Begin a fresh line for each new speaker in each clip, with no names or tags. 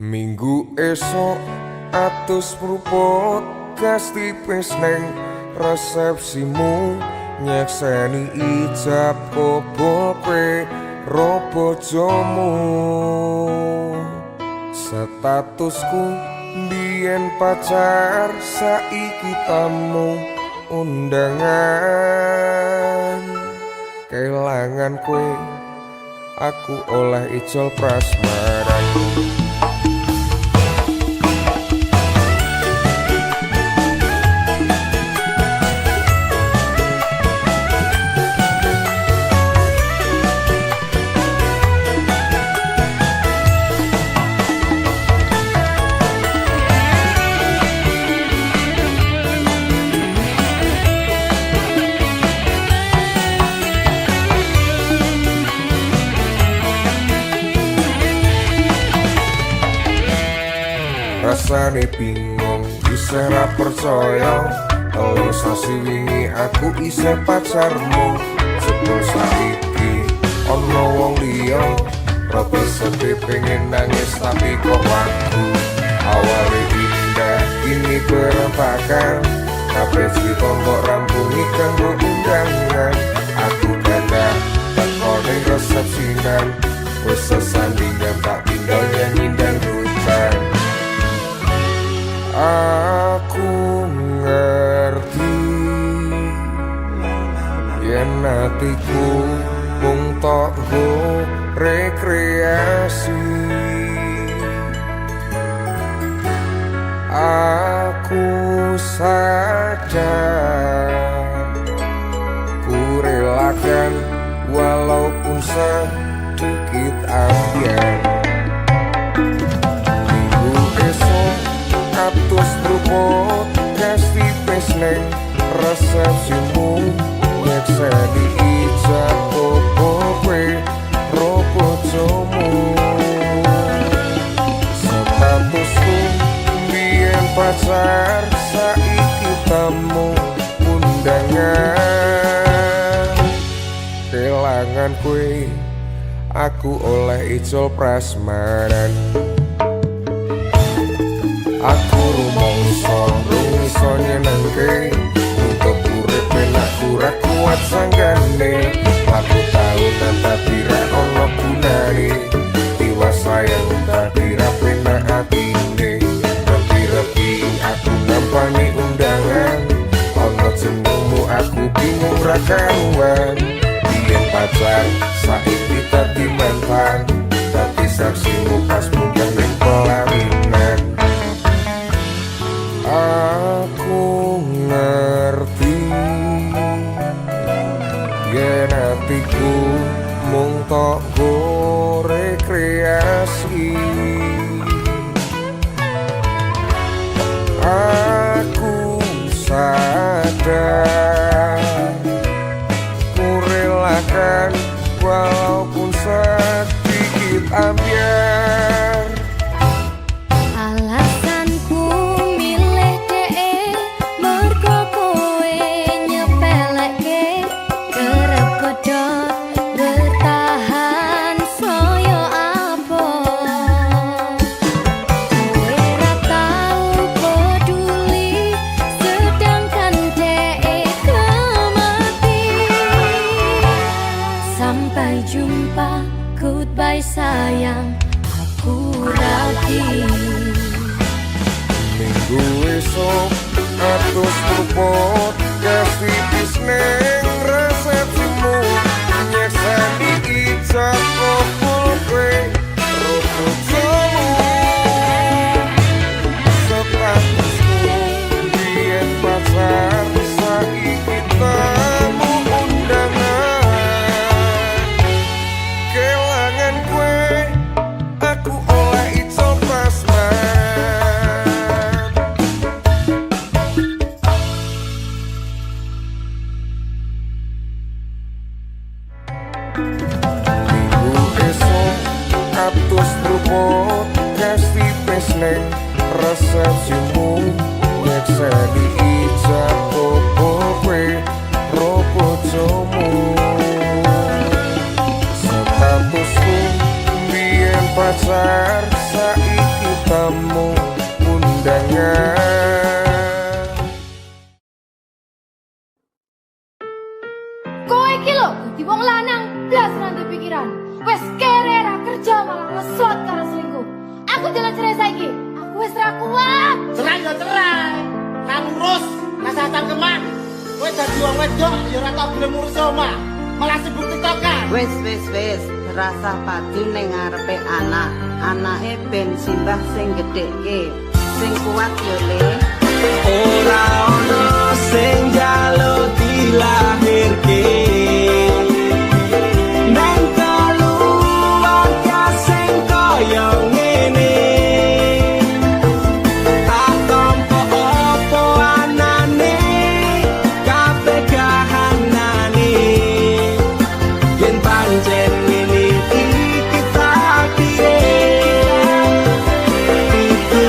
Minggu esok atus pruput gas tipis neng resepsimu, nyekseni ijab kabul kowe robo jomu. Statusku biyen pacar, saiki tamu undangan. Kelangan kowe aku oleh ijol prasmaran. Rasane bingung, isih ra percaya. Telu sasi wingi aku isih pacarmu. Sebul saiki ana wong liya, rada sedih pengen nangis tapi kok waku. Awale indah ini berantakan, kabeh cerita mbok rampungi kanggo undangan. Aku gagal teko ning resepsinan, wis sesandingan tak tinggal nyanyi dangdutan. Aku ngerti yen atiku mung tok go rekreasi. Aku sadar ku relakan walaupun sedikit ambiar. Atus pruput gas tipis neng resepsimu, nyekseni ijab kabul kowe robo jomu. Statusku biyen pacar, saiki tamu undangan. Kelangan kowe aku oleh ijol prasmaran. Aku rumangsa iso nyenengke, untuk urip enak ora kuat sanggane. Aku tau tapi ra ono gunane, tiwas sayang tapi ra penak atine. Repi-repi aku nampani undangan, ono jenengmu aku bingung ra karuan. Biyen pacar saiki dadi mantan, dadi saksimu pas munggah ning pelaminan. Aku ngerti yen atiku mung tok go rekreasi. Aku sadar ku relakan walaupun sedikit ambiar.
Sampai jumpa, goodbye sayang, aku rapi.
Minggu esok atus pruput gas tipis neng resepsimu, nyekseni ijab kabul kowe robo jomu. Statusku biyen pacar, saiki tamu undangan. Kelangan kowe aku oleh ijol prasmaran. Minggu
jalan cerai saiki. Aku wis ra kuat.
Cerai ya cerai. Kan urus, rasa cangkeman. Kowe dadi wong wedok ya ora tau gelem ngurus omah. Malah sibuk tiktokan.
Wis, rasa padu ning ngarepe anak. Anake ben simbah sing gedhekke, sing kuat yo le.
Ora ono sing njaluk dilahirke nang keluarga sing kaya ngene. Tak tampa apa anane kabeh kahanane yen pancen ngene iki takdire. Itu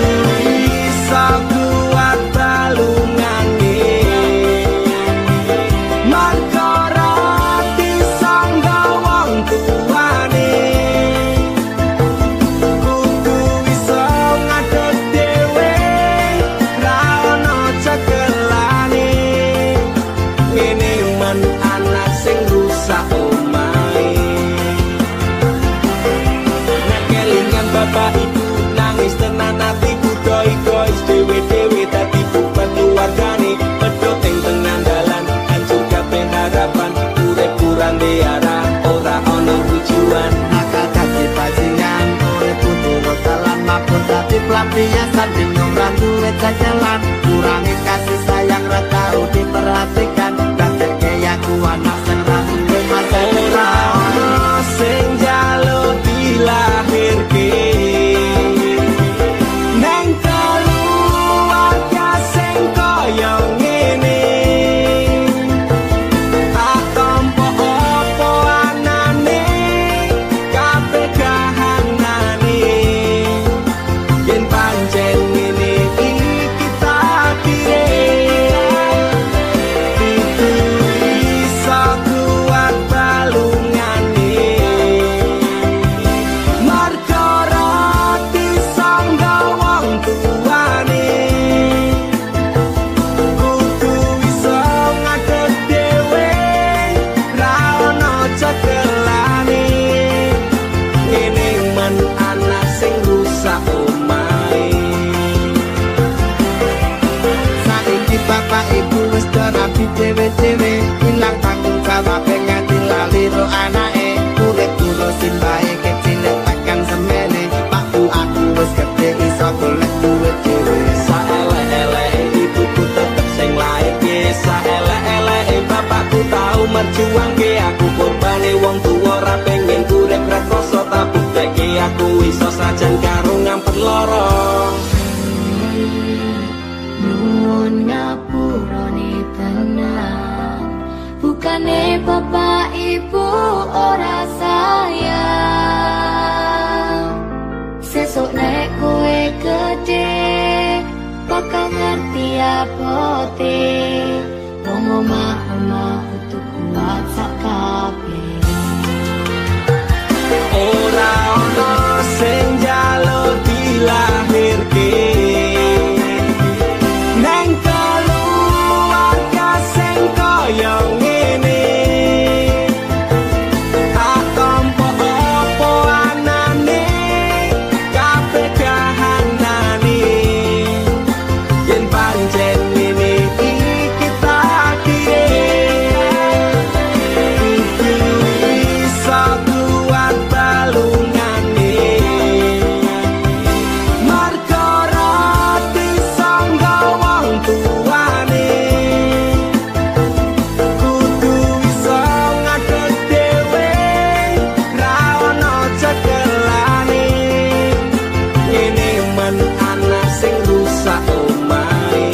iso kuat balungane marga rati sangga wong tuane. Kudu iso ngadeg dhewe ra ono cekelane. Ngene men anak sing rusak omahe. Nek kelingan bapak ibu nangis tenan atiku doi-dois dewe-dewe dadi beban keluargane. Pedhot ing tengah dalan hancur kabeh harapan. Urip kurang diarah ora ono tujuan.
Nakal dadi bajingan, urip kudu dalan mapun dadi pelampiasan. Bingung ra duwe jalan, kurangi kasih sayang ra tau diperhatikan. Dadekke aku anak sing ra duwe masa
Ora ono sing njaluk dilahirke nang keluarga sing kaya ngene. Tak tampa apa anane kabeh kahanane yen pancen ngene iki takdire. Itu iso kuat balungane marga rati sangga wong tuane. Kudu iso ngadeg dhewe ra ono cekelane. Ngene men anak sing rusak omahe.
saiki bapak ibu wis rapi dhewe-dhewe. Ilang tanggung jawab nganti lali ro anake. Urip kudu simbahe kecilik tekan semene. Pakku aku wis gedhe iso golek duit dhewe.
Saelek-eleke ibuku tetep sing laeke. Saelek-eleke bapakku tau merjuangke. Aku korbane wong tuwa ra pengen urip rekoso. Tak bukteke aku iso sajan karo ngampet lara.
Nuwun ngapurane tenan. Bukane bapak ibu ora sayang. Sesuk nek kowe gede bakal ngerti apote. Wong omah-omah kudu kuat sak kabeh.
Ora ono sing njaluk dilahirke nang keluarga sing kaya ngene. Tak tampa apa anane kabeh kahanane yen pancen ngene iki takdire. Kudu iso kuat balungane marga rati sangga wong tuane. Kudu iso ngadeg dhewe ra ono cekelane. Ngene men anak sing rusak omahe.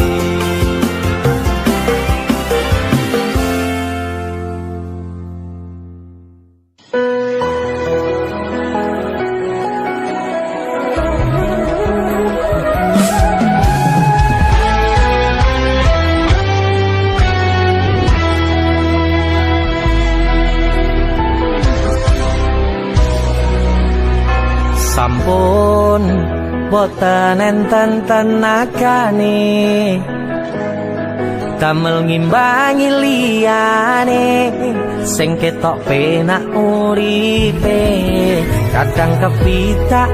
Sampun boten enten tenagane damel ngimbangi liyane sing ketok penak uripe kadang kepitak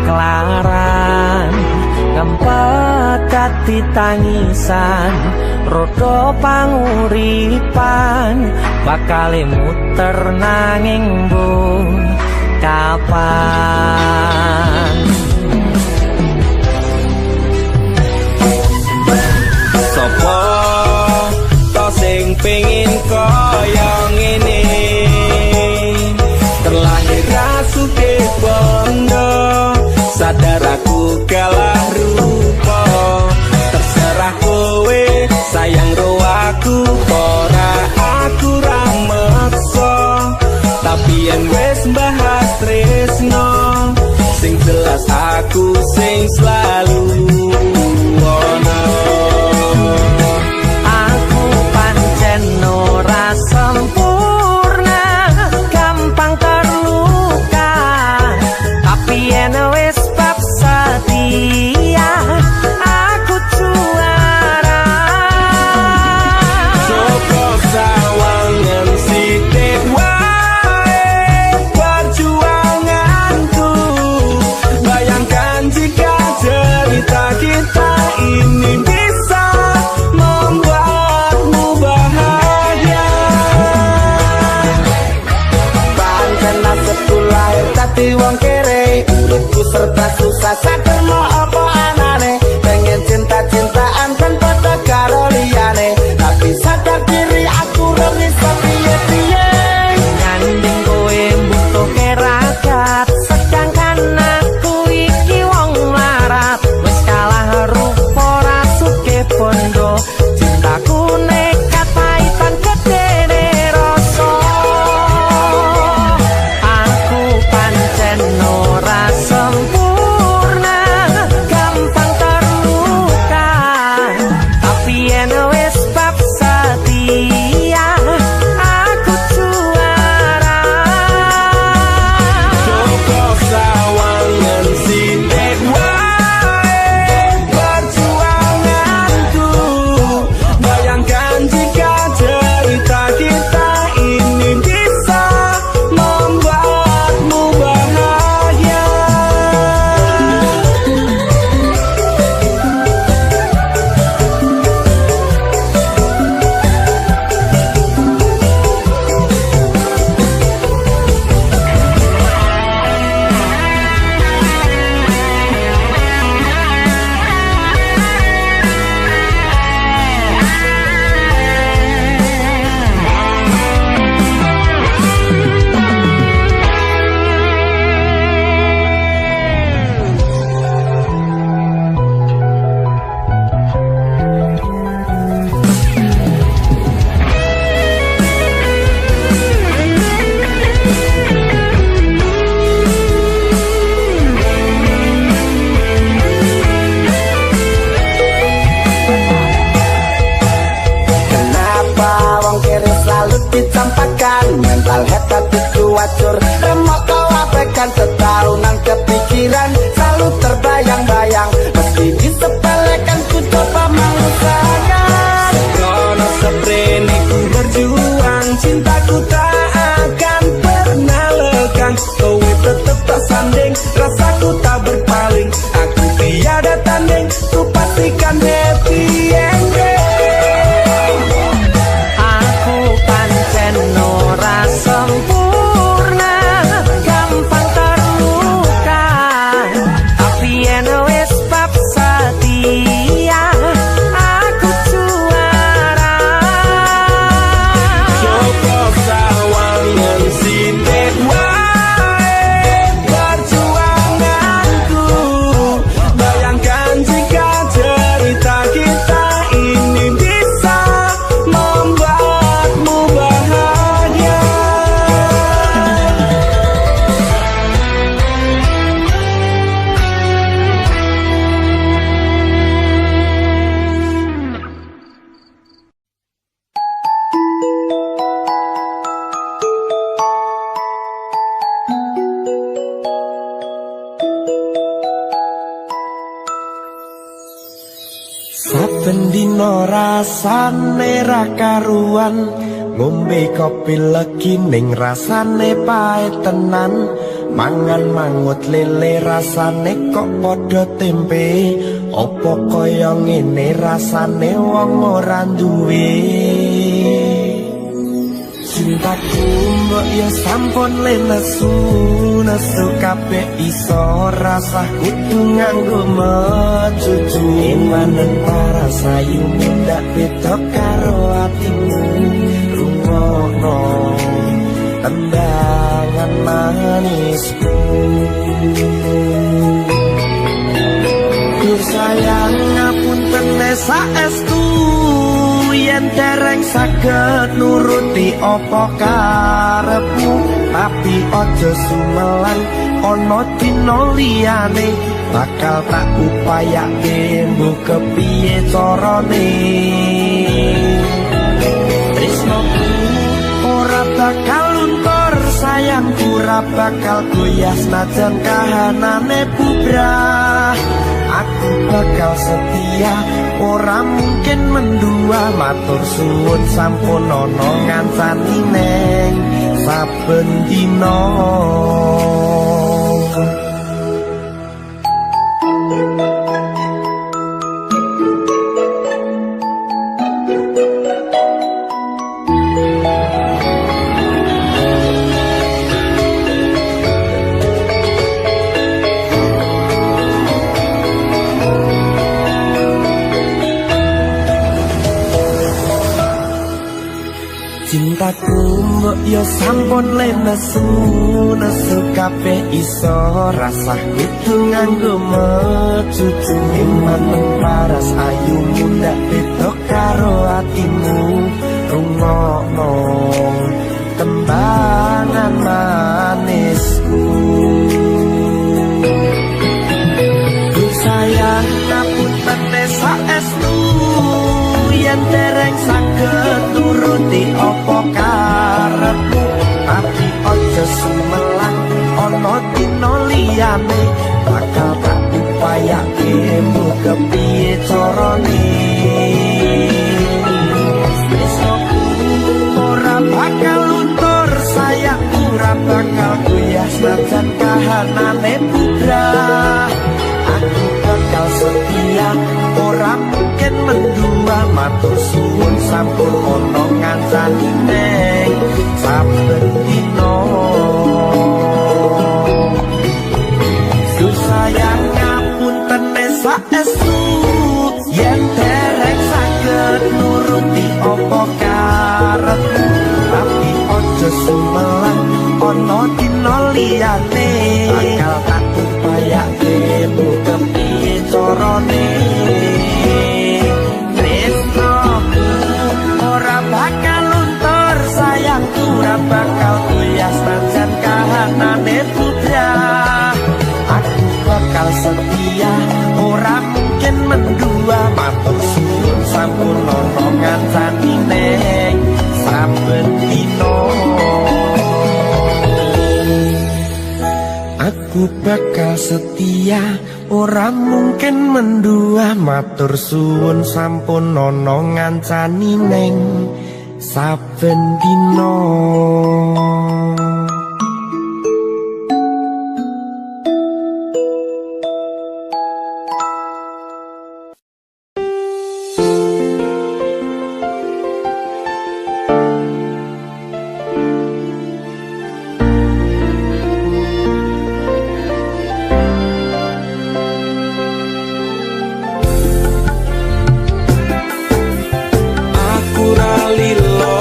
maklaran ngempet dadi tangisan rodo panguripan bakal muter nanging mbung kapan
Sopo to sing pengin kaya ngene terlahir rasuke bondo sadar aku kalah rupa terserah kowe sayang ro aku ora aku ra meksa tapi yen wis bahas tresno sing jelas aku sing selalu ono
aku pancen ora sempurna gampang terluka tapi yen wis bab setia aku juara
Joko sawangan sithik wae perjuanganku bayangkan jika cerita kita ini bisa membuatmu bahagia
Pancen nasibku lahir dadi wong kere uripku serba susah sadar mau apa anane pengen cinta-cintaan tanpa karo liyane tapi sadar diri aku ora bisa piye-piye
nyanding kowe butuh keragat sedangkan aku iki wong larat wis kalah rupa rasuke bondo cintaku nekat paitan gedene rasa aku pancen ora sempurna gampang terluka tapi yen wis bab setia aku juara
Joko sawangan sithik wae perjuanganku bayangkan jika cerita kita ini bisa membuatmu bahagia
Kenapa wong kiri selalu dicampakkan mental hebat itu wacur remok kau abaikan setahunan kepikiran selalu terbayang-bayang meski disepelekan ku coba mengusahakan
Krono seprene ku berjuang cintaku tak akan pernah lekang kowe tetep tak sanding rasaku tak berpaling aku tiada tanding ku pastikan happy ending
aku pancen ora sempurna gampang terluka tapi yen wis bab setia aku juara
Joko sawangan sithik wae perjuanganku bayangkan jika cerita kita ini bisa membuatmu bahagia
Saben dina rasane ra karuan ngombe kopi legi ning rasane pae tenan
mangan mangut lele rasane kok padha tempe apa kaya ngene rasane wong ora duwe cintaku mbok ya sampun lenesu nesu kabeh iso rasah kudu nganggo mecucu imanen para sayu ndak beda karo atimu rungokno tendangan manisku Dur sayang ngapunten saestu yen dereng saged nuruti apa karepmu tapi aja sumelan ana dina liyane bakal tak upayake mbok kepiye carane tresnoku ora bakal luntur sayangku ora bakal goyah senajan kahanane bubrah aku bakal setia ora mungkin mendua matur suwun sampun ana ngancani neng saben dina cintaku mbok yo sampun lenesu nesu kabeh iso rasah kudu nganggo mecucu imanen paras ayumu ndak beda karo atimu rungokno tembangan manisku Duh sayang ngapunten saestu yen dereng saged nuruti apa karepmu tapi aja sumelang ana dina liyane bakal tak upayake mbok kepiye carane tresnoku ora bakal luntur sayangku ora bakal goyah senajan kahanane bubrah aku bakal setia ora mungkin mendua matur suwun sampun ana ngancani neng saben dina Duh sayang ngapunten saestu yen dereng saged nuruti apa karepmu tapi aja sumelang ana dina liyane bakal tak upayake mbok kepiye carane bakal luntur sayangku ora bakal goyah senajan kahanane bubrah aku bakal setia ora mungkin mendua matur suwun sampun ana ngancani neng saben dina aku bakal setia ora mungkin mendua matur suwun sampun ana ngancani neng saben dina
Aku ra lilo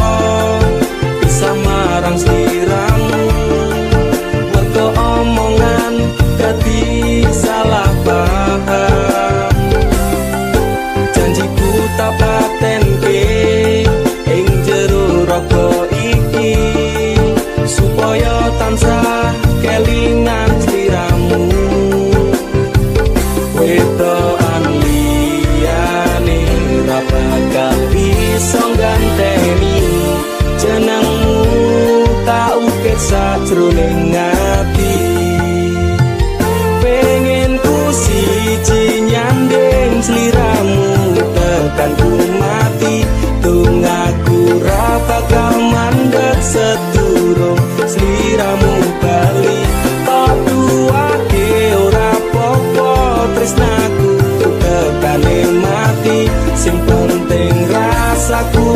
bisa marang sliramu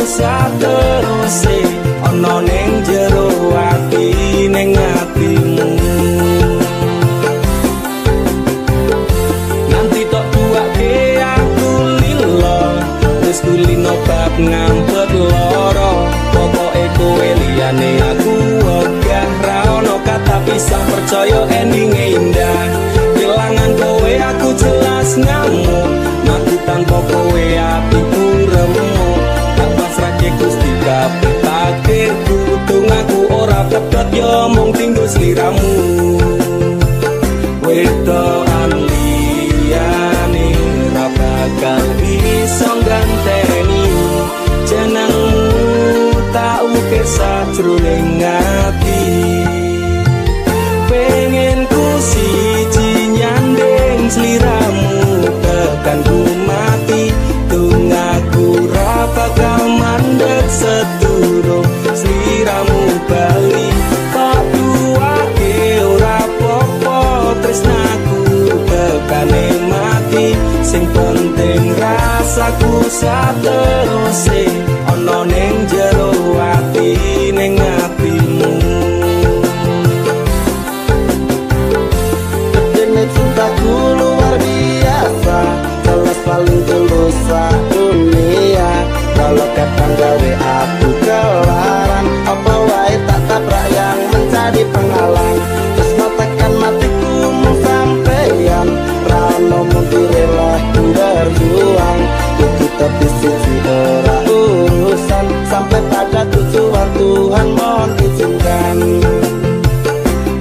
sateruse ana ning jero ati ning atimu. Nanti tok tuake aku lilo wis kulino bab ngampet loro pokoke kowe liyane aku wegah ra ono kata pisah percaya endinge indah. Kelangan kowe aku jelas ngamuk mati tanpa kowe atiku remuk. Tak pasrahke Gusti kabeh takdirku tunggu ora pedhot yo mung tinggo sliramu. Wedokan liyane ra bakal bisa ganteni jenengmu tak ukir sajroning ati. Pengen ku siji nyanding sliramu tekan ku mati tunggu ra bakal mandeg sedurung sliramu bali. Kok duake ora popo tresnaku tekane mati sing penting rasaku sateruse ana ning jero ati ning atimu.
Dene cintaku luar biasa jelas paling tulus dunia. Kalau kadang gawe aku kelaran apa wae tak tabrak yang menjadi penghalang. Terus tekan matiku mau sampeyan rano mundure lah ku berjuang. Itu tapi sisi ora urusan sampai pada tujuan Tuhan mohon izinkan.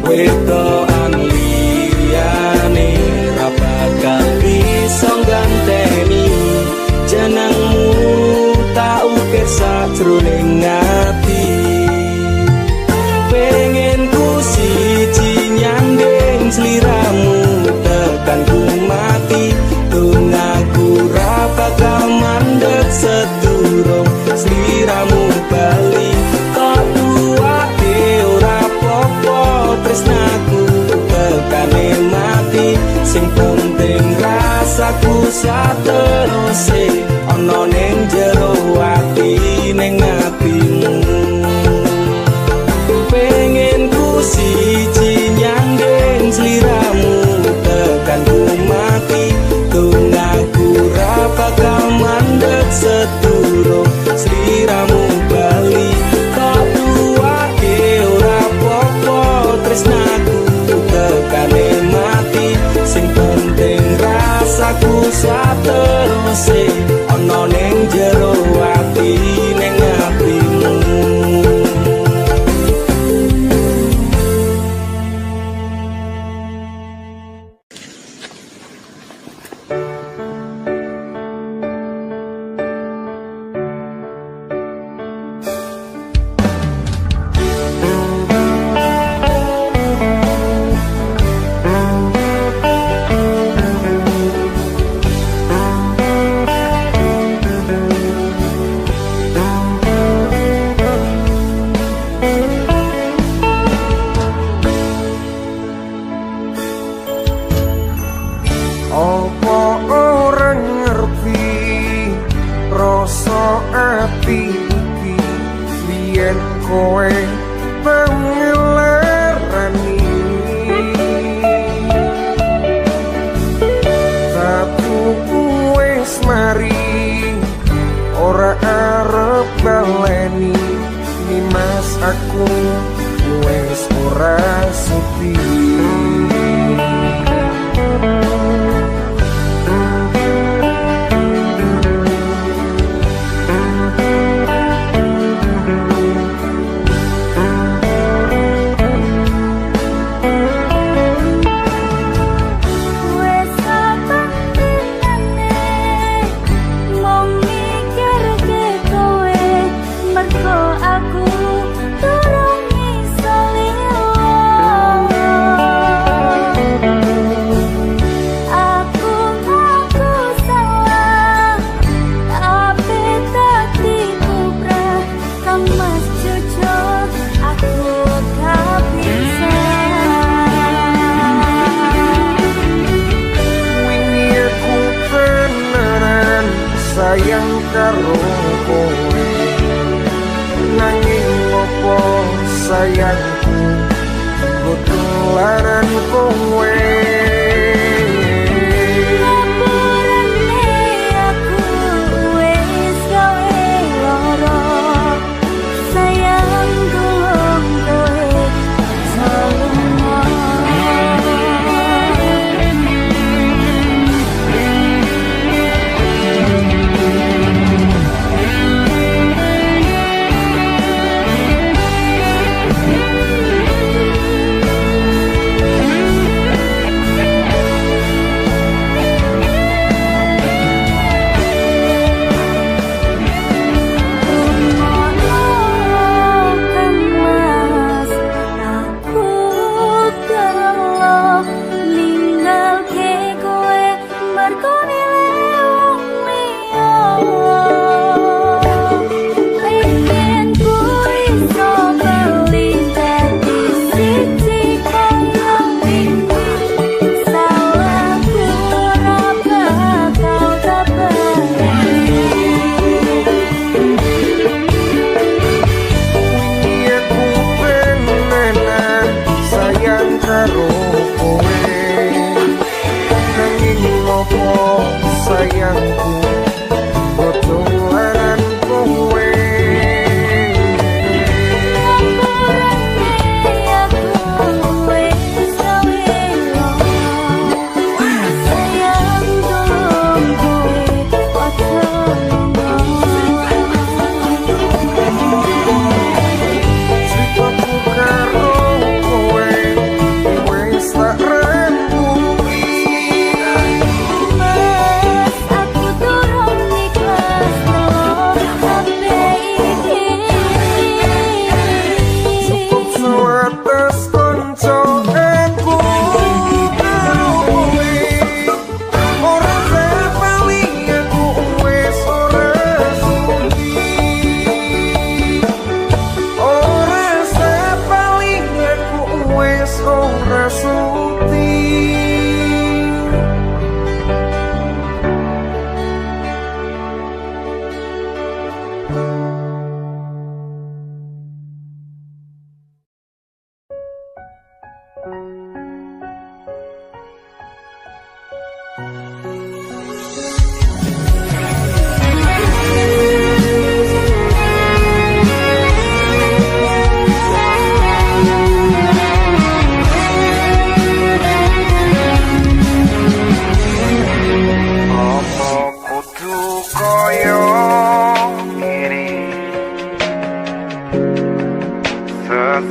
Wedokan liyane ra bakal bisa ganteni jenengmu tak ukir sajroning ati. Pengen ku siji nyanding sliramu tekan ku mati tunggu ra bakal mandeg sedurung sliramu bali. Kok duake ora popo tresnaku tekane mati sing penting rasaku sateruse ana ning jero ati ning atimu. Pengen ku siji nyanding sliramu tekan ku mati tunggu ra bakal mandeg sedurung sliramu bali. Kok duake ora popo tresnaku tekane mati sing penting rasaku sateruse ana ning jero ati ning atimu.
Apa orang ngerti rasa ati iki biyen kowe pengelarani tapi wis mari ora arep baleni nimas aku wis ora sudi.
Aku turun iso
sayang karo kowe. nanging opo sayangku kudu larang kowe sayangku kudu larang kowe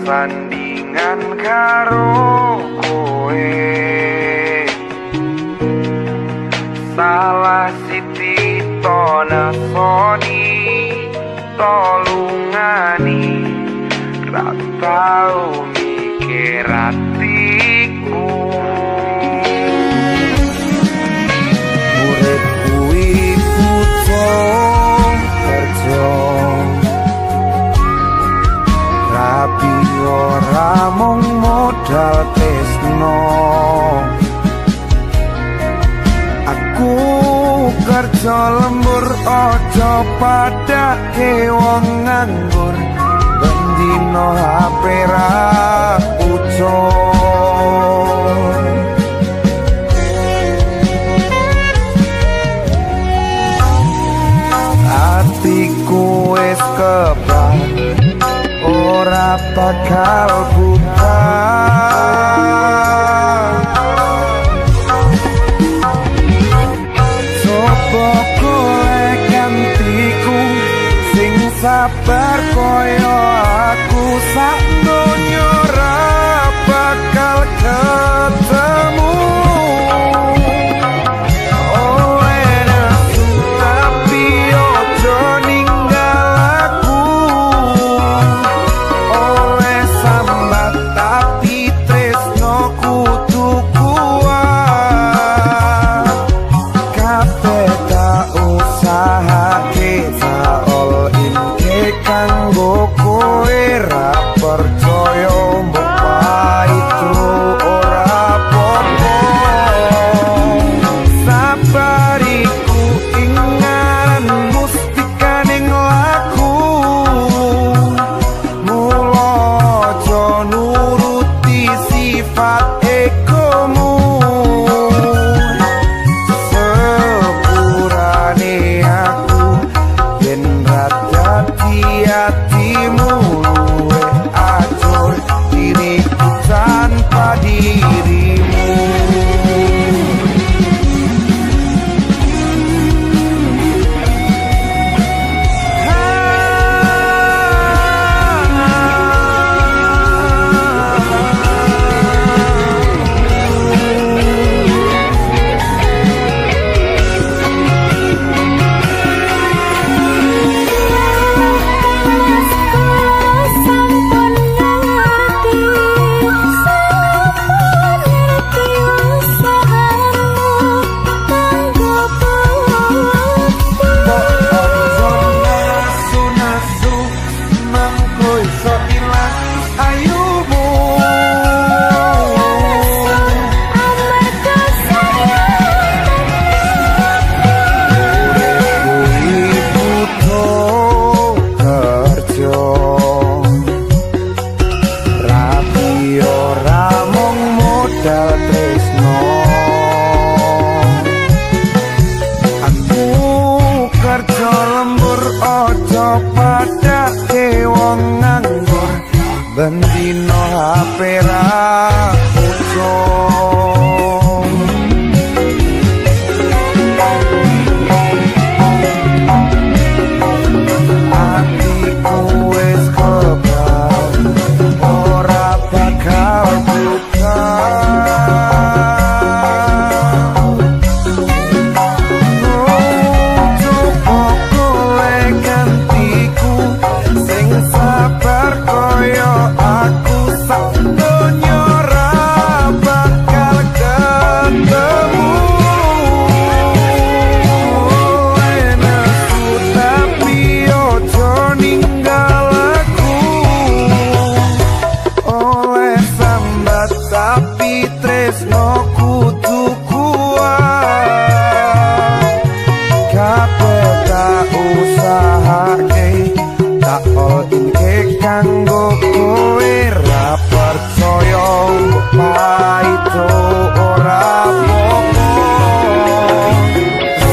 sandingan karo kowe salah siti tona soni tolungani ra tau mikir atiku urip kuwi butuh kerja rapi ora mung modal tresno aku kerja lembur aja padake wong nganggur bendino HP ra ucul atiku wis kebak ora bakal buka coba golek gantiku sing sabar koyo aku sak donya ora bakal ketemu kanggo kowe ra kanggo kowe ra percaya paito ora apa-apa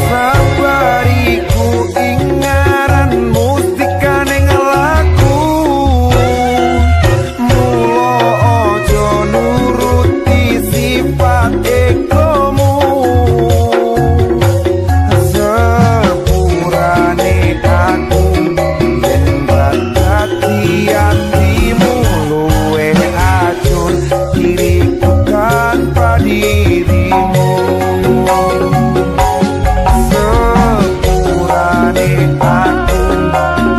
sabariku ingaran mustika ning laku mulo aja nuruti sifat egomu sepurane aku yen bakati hatimu luwe acur diriku tanpa dirimu sepurane aku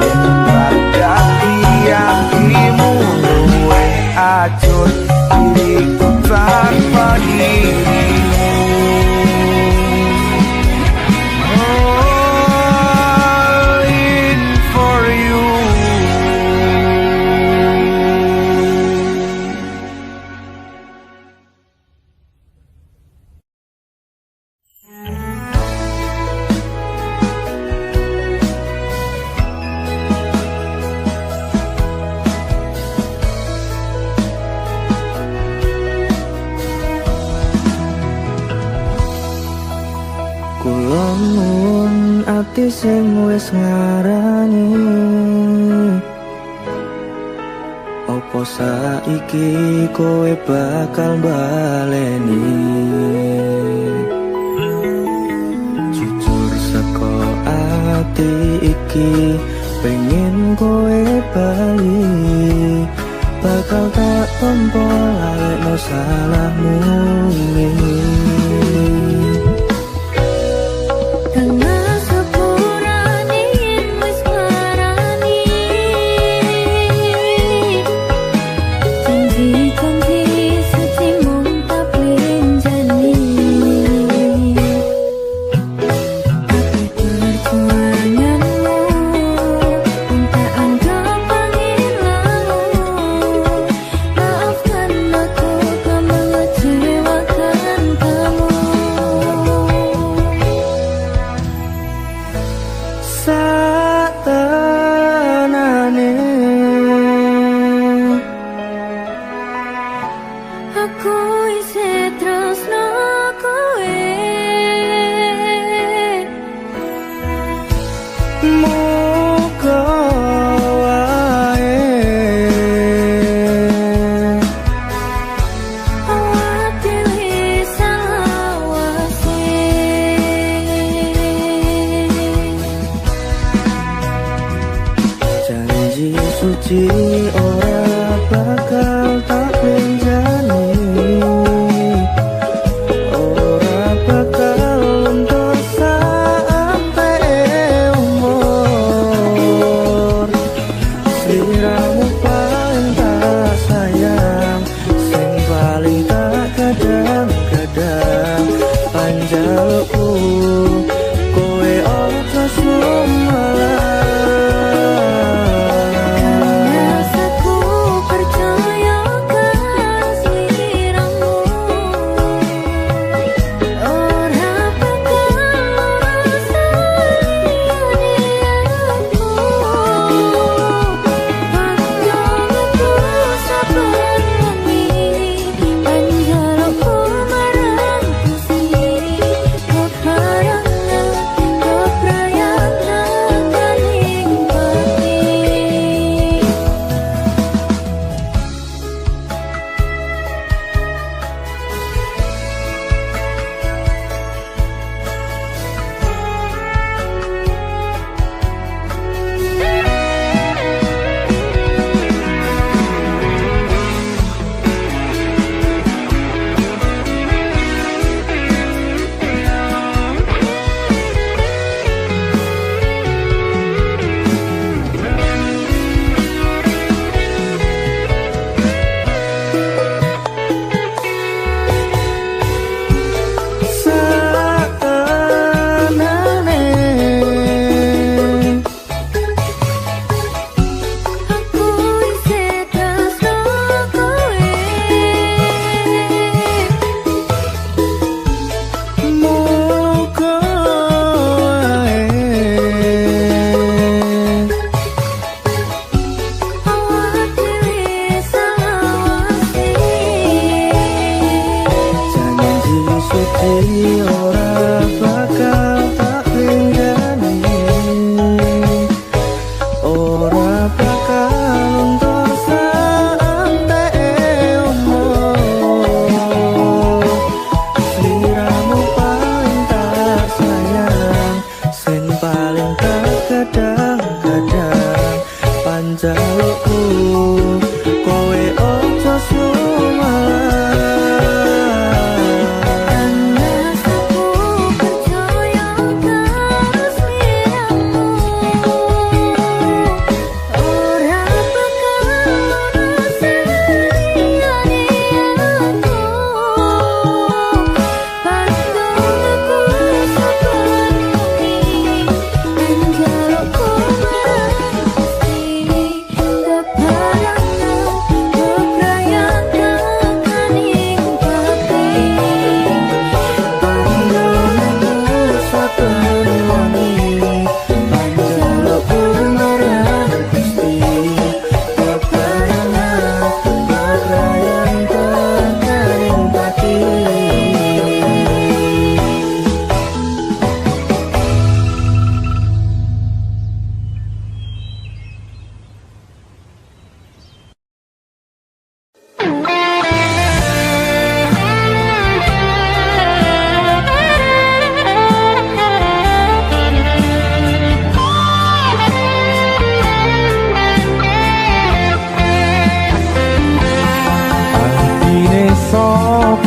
yen bakati hatimu luwe acur diriku tanpa dirimu. All in for you. Kula nuwun ati sing wis ngarani opo saiki kowe bakal baleni jujur saka ati iki pengen kowe bali bakal tak tompo lalekno salahmu ini.
Tengah sepurane yen wis ngarani janji-janji suci mung tak benjani tapi perjuanganmu tak anggap panggilanmu maafkan aku telah mengecewakan kamu.
Satenane
Aku isih tresno kowe
muga wae
awak dhewe salawase.
janji suci ora bakal tak benjani ora bakal luntur sampai umur sliramu paling tak sayang sing paling tak kadang-kadang panjalukku kowe ojo sumelang.
Rasaku percaya kan sliramu ora bakal rasa liyane aku panjangku sabar nami panjalukku marang Gusti kok harang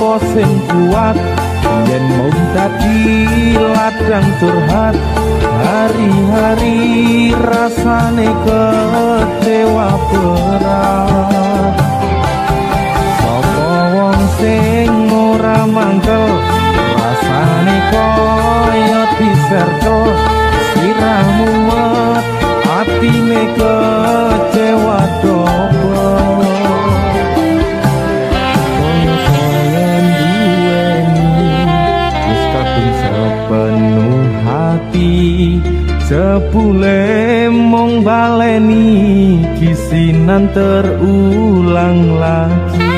sapa sing kuat yen mung dadi ladang curhat hari-hari rasane kecewa berat sapa wong sing ora mangkel rasane koyo diserkel siramu mat atine kecewa dobel penuh hati sepule mong baleni kisinan terulang lagi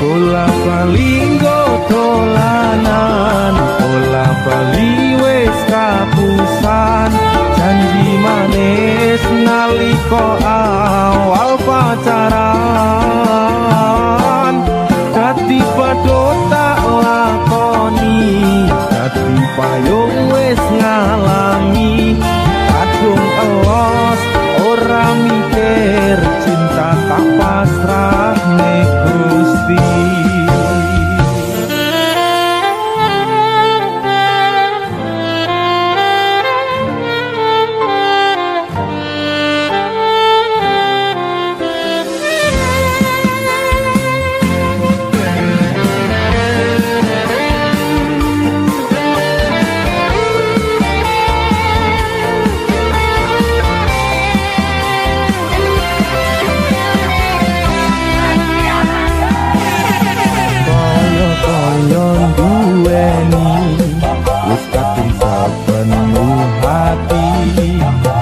bola bali dolanan bola bali wis kapusan janji manis nalika awal pacaran dadi padha tak lakoni dadi payung wis ngalami kadung elos ora mikir cinta tak pasrah nek Gusti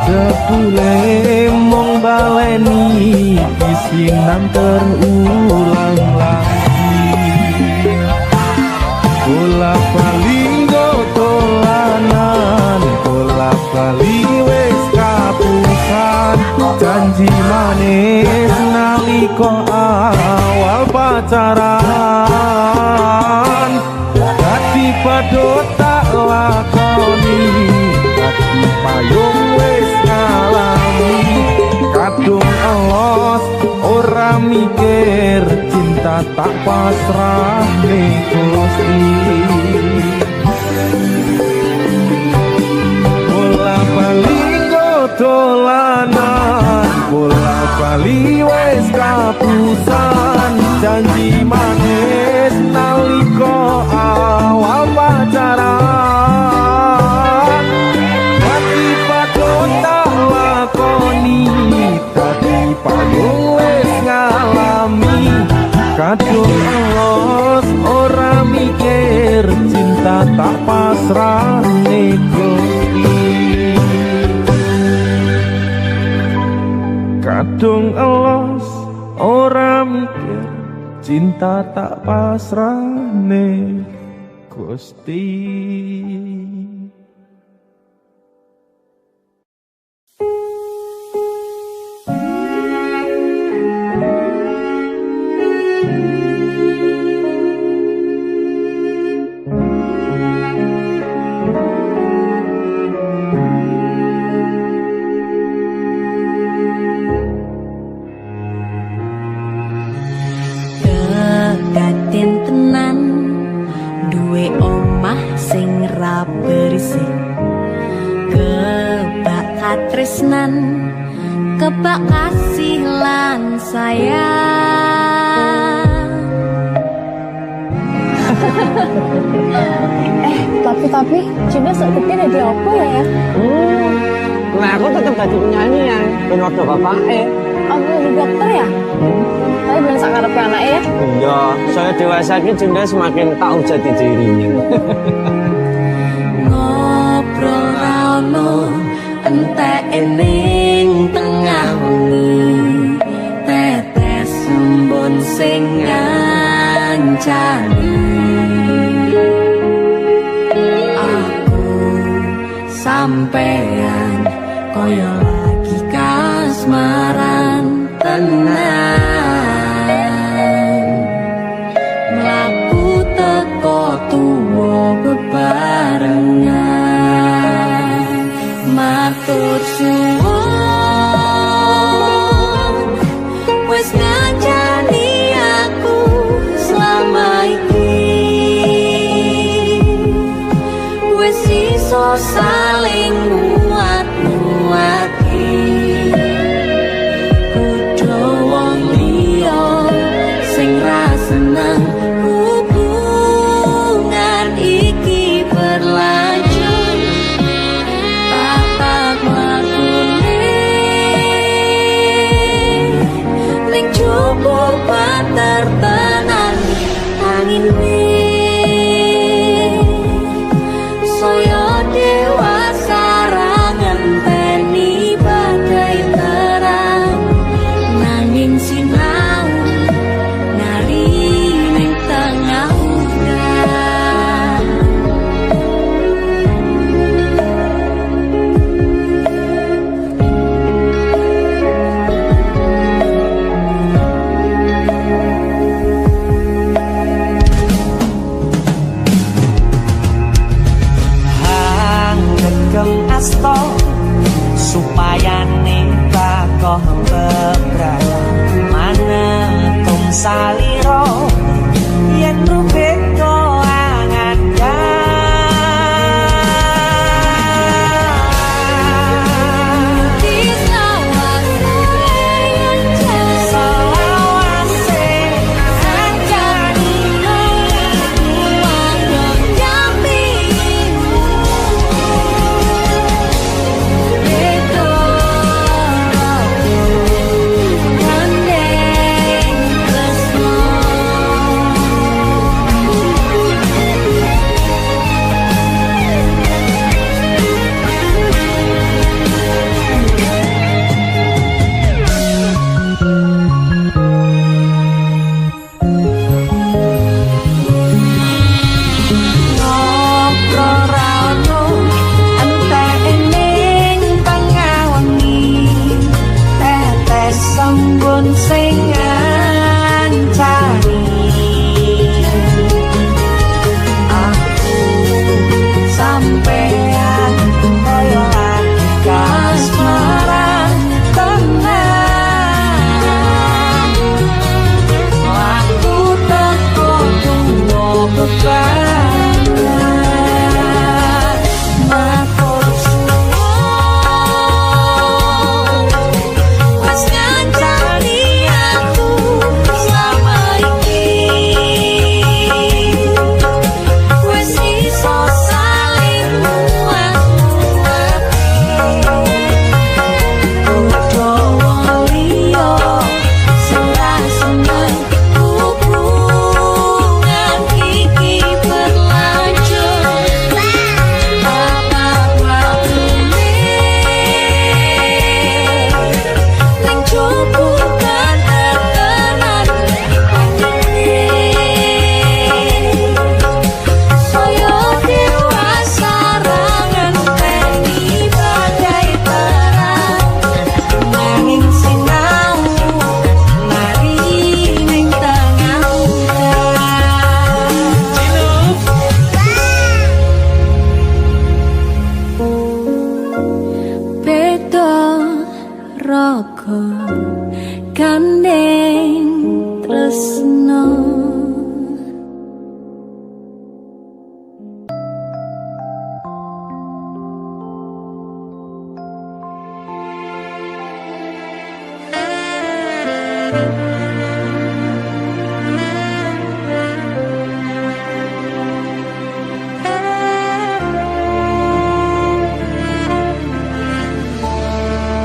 sepule mong baleni kisinan terulang lagi bola bali dolanan bola bali wis kapusan janji manis nalika awal pacaran dadi padha tak lakoni dadi payung wis ngalami kadung elos ora mikir cinta tak pasrah ning Gusti bola bali dolanan bola bali wis kapusan janji manis nalika awal pacaran dadi padha tak lakoni dadi payung wis ngalami kadung elos ora mikir cinta tak pasrah ning Gusti kadung elos ora mikir cinta tak pasrah ning Gusti
tenan duwe omah sing ra berisik kebak katresnan kebak kasih lan sayang
tapi Cinta seperti ada apa ya?
Nah aku tetap jadi penyanyi ya ben waktu bapaknya
Aku jadi dokter ya? Tapi belum sak ngarepe anaknya ya?
iya saya dewasa ini Cinta semakin tahu jati dirinya
ngobrol rano entek ening tengah wengi tetes embun sing ngancani aku sampean koyo lagi kasmaran tenan mlaku teko tuwa bebarengan matur suwun wis ngajak wis iso saling muat-muati kudu wong liya sing ra seneng hubungan iki berlanjut tatak lakune ning jupuk patertenan angin saya dewasa ngenteni badai terang nanging sinau nari ning tengah udan
asto supaya neka koh bebraya manetung saliro yen rubek ko angan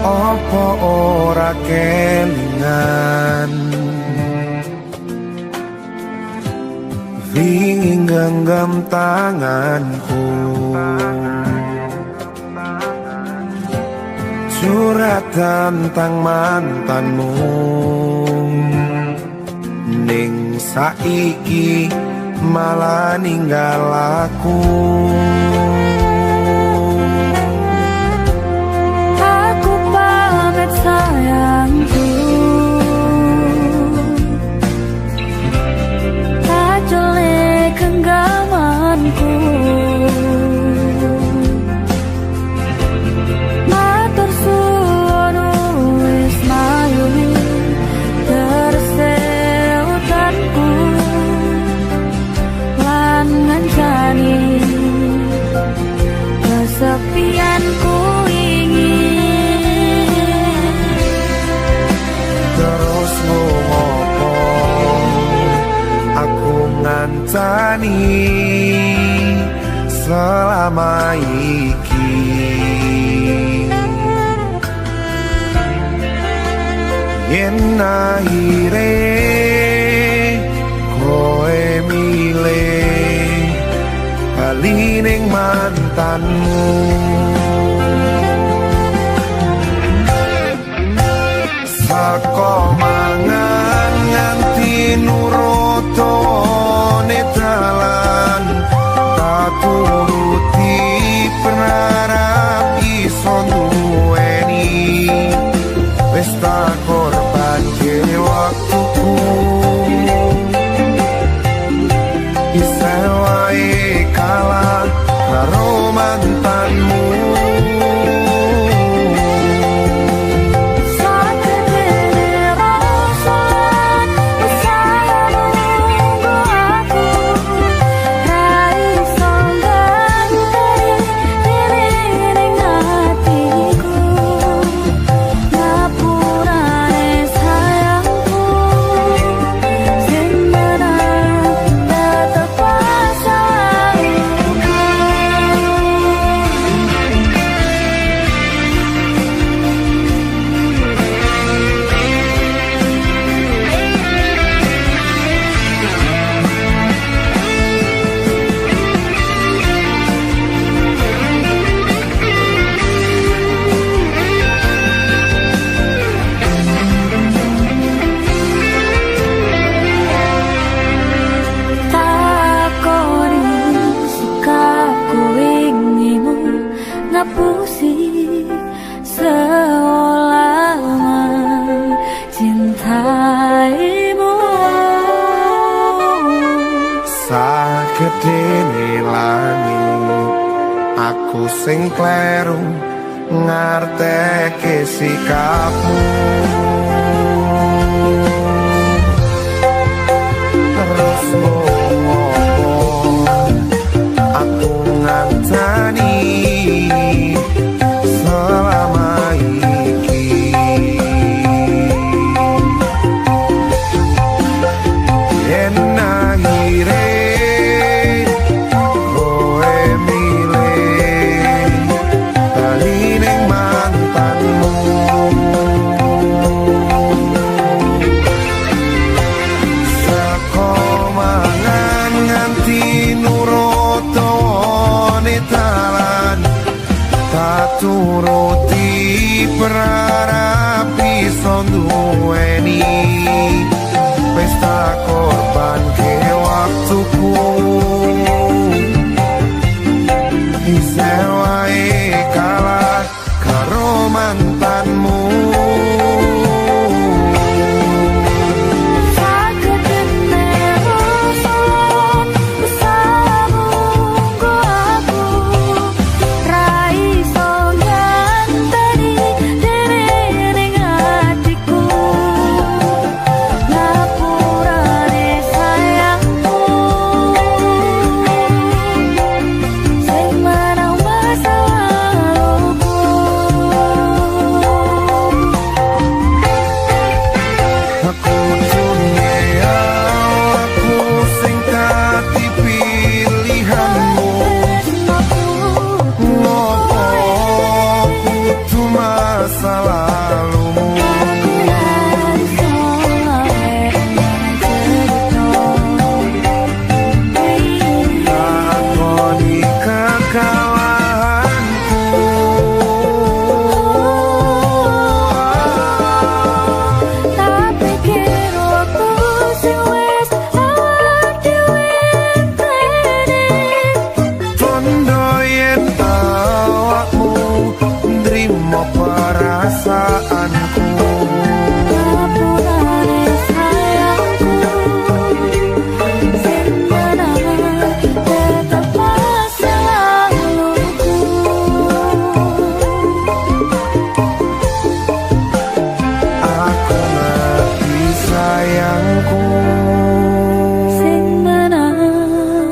Apa ora kelingan wingi genggam tanganku curhat tentang mantanmu ning saiki malah ninggal aku.
Sayangku, tak jelek genggamanku, matur suwun wis mayuni terseutanku lan ngancani
selama iki. Yen akhire koe milih bali ning mantanmu, saka mangan nganti nurutone dalan, tak turuti berharap iso duweni, wis tak korbanke waktuku, bisa wae kalah karo mantanmu. Sagedene langit aku sing kleru ngarteke sikapmu, terus ngopo aku ngantani selama iki. Yen akhire turuti berharap iso duweni, wis tak korbanke waktuku, bisa wae kalah karo mantanmu.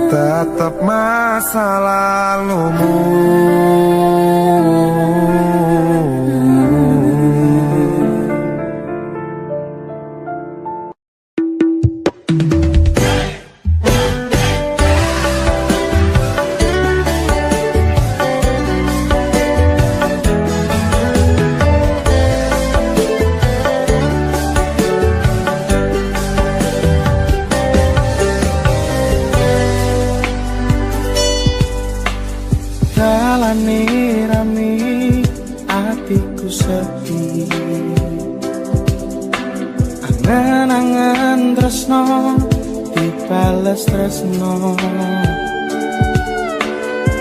Tetap masa lalumu.
rame-rame atiku sepi. Angan-angan tresno dibales tresno,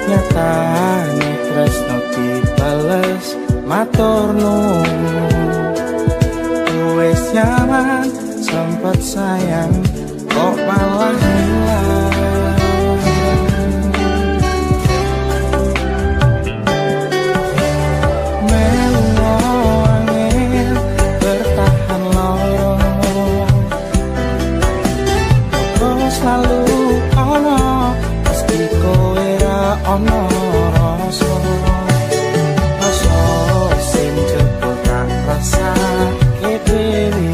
nyatane tresno dibales matur nuwun. Wis nyaman sempet sayang kok malah hilang. Melu angin bertahan loro, kok selalu ono meski kowe ra ono rasa. Rasa sing jebul tak rasa dewi,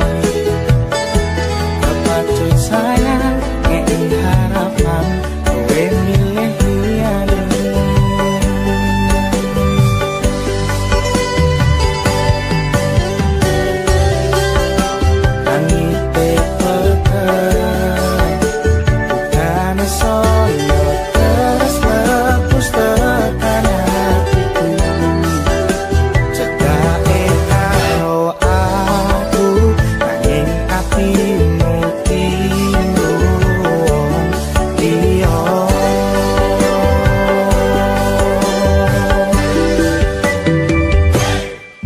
kepacut sayang ngei harapan kowe milih liyane. Langite peken bukan soyo terus lepus tekan hatiku. Cedake karo aku nanging atimu tinggong liya.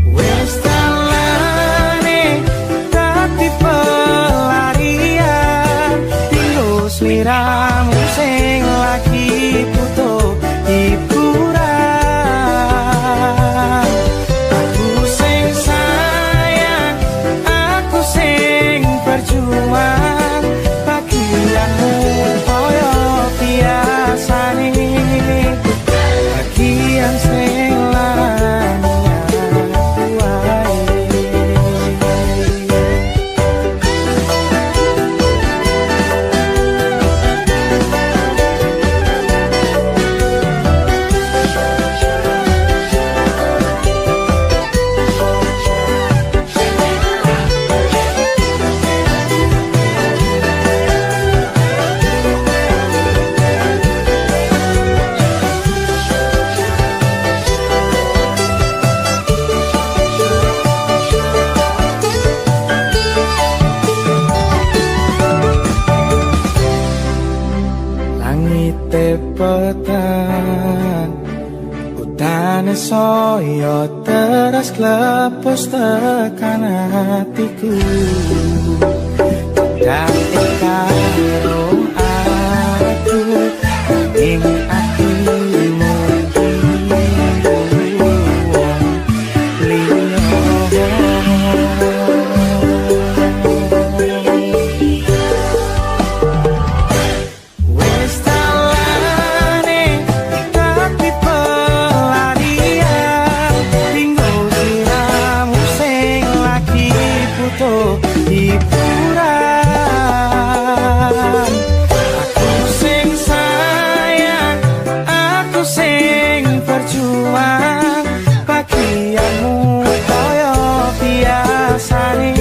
Wis dalane dadi pelarian, tinggo sliramu sing lagi butuh hiburan. Aku sing sayang, aku sing berjuang, bagianmu koyo biasane, bagian sing larani aku wae. Langite petang udane soyo terus klepus tekan hatiku. Cedake karo aku nanging atimu tinggong liya. Wis dalane dadi pelarian, tinggo sliramu sing lagi butuh hiburan. Aku sing sayang, aku sing berjuang, bagianmu koyo biasane,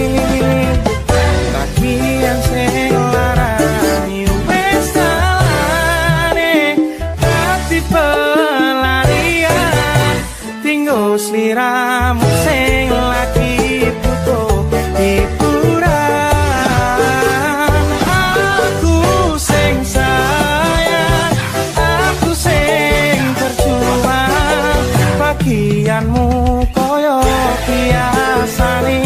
bagian sing larani. Wis dalane dadi pelarian, tinggo sliramu sing lagi butuh hiburan. Aku sing sayang, aku sing berjuang, bagianmu koyo biasane,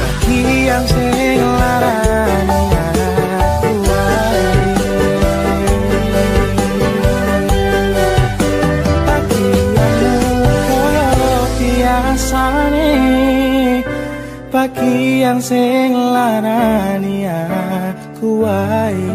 bagian sing larani aku wae. Bagianmu koyo biasane, bagian sing larani aku wae.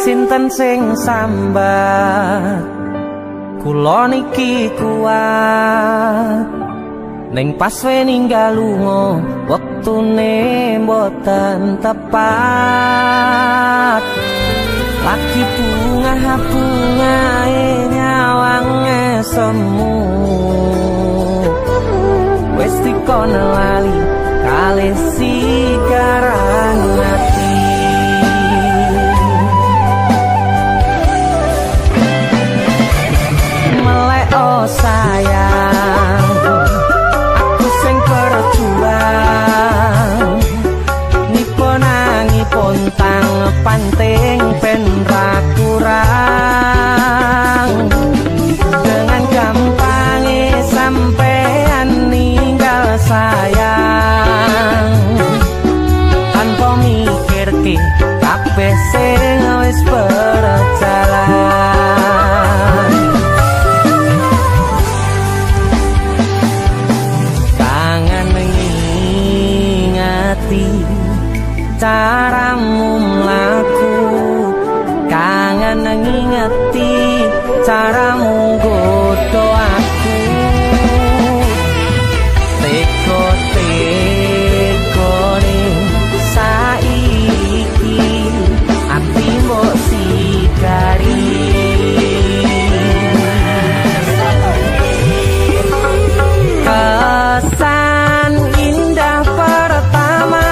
Sinten sing sambat kula niki kuat ning pas we ninggal lunga waktune boten tepat lagi bunga-bungae nyawange semu wis dikono lali kalih sigaran ati melek oh sayang aku sing berjuang niponangipun tang panting ben ra kurang dengan gampangnya sampean ninggal sayang tanpa mikirke kabeh sing wis berjalan kangen ngingati caramu mlaku kangen ngingati caramu nggodho aku teko-tekone saiki ati mbok sikari kesan indah pertama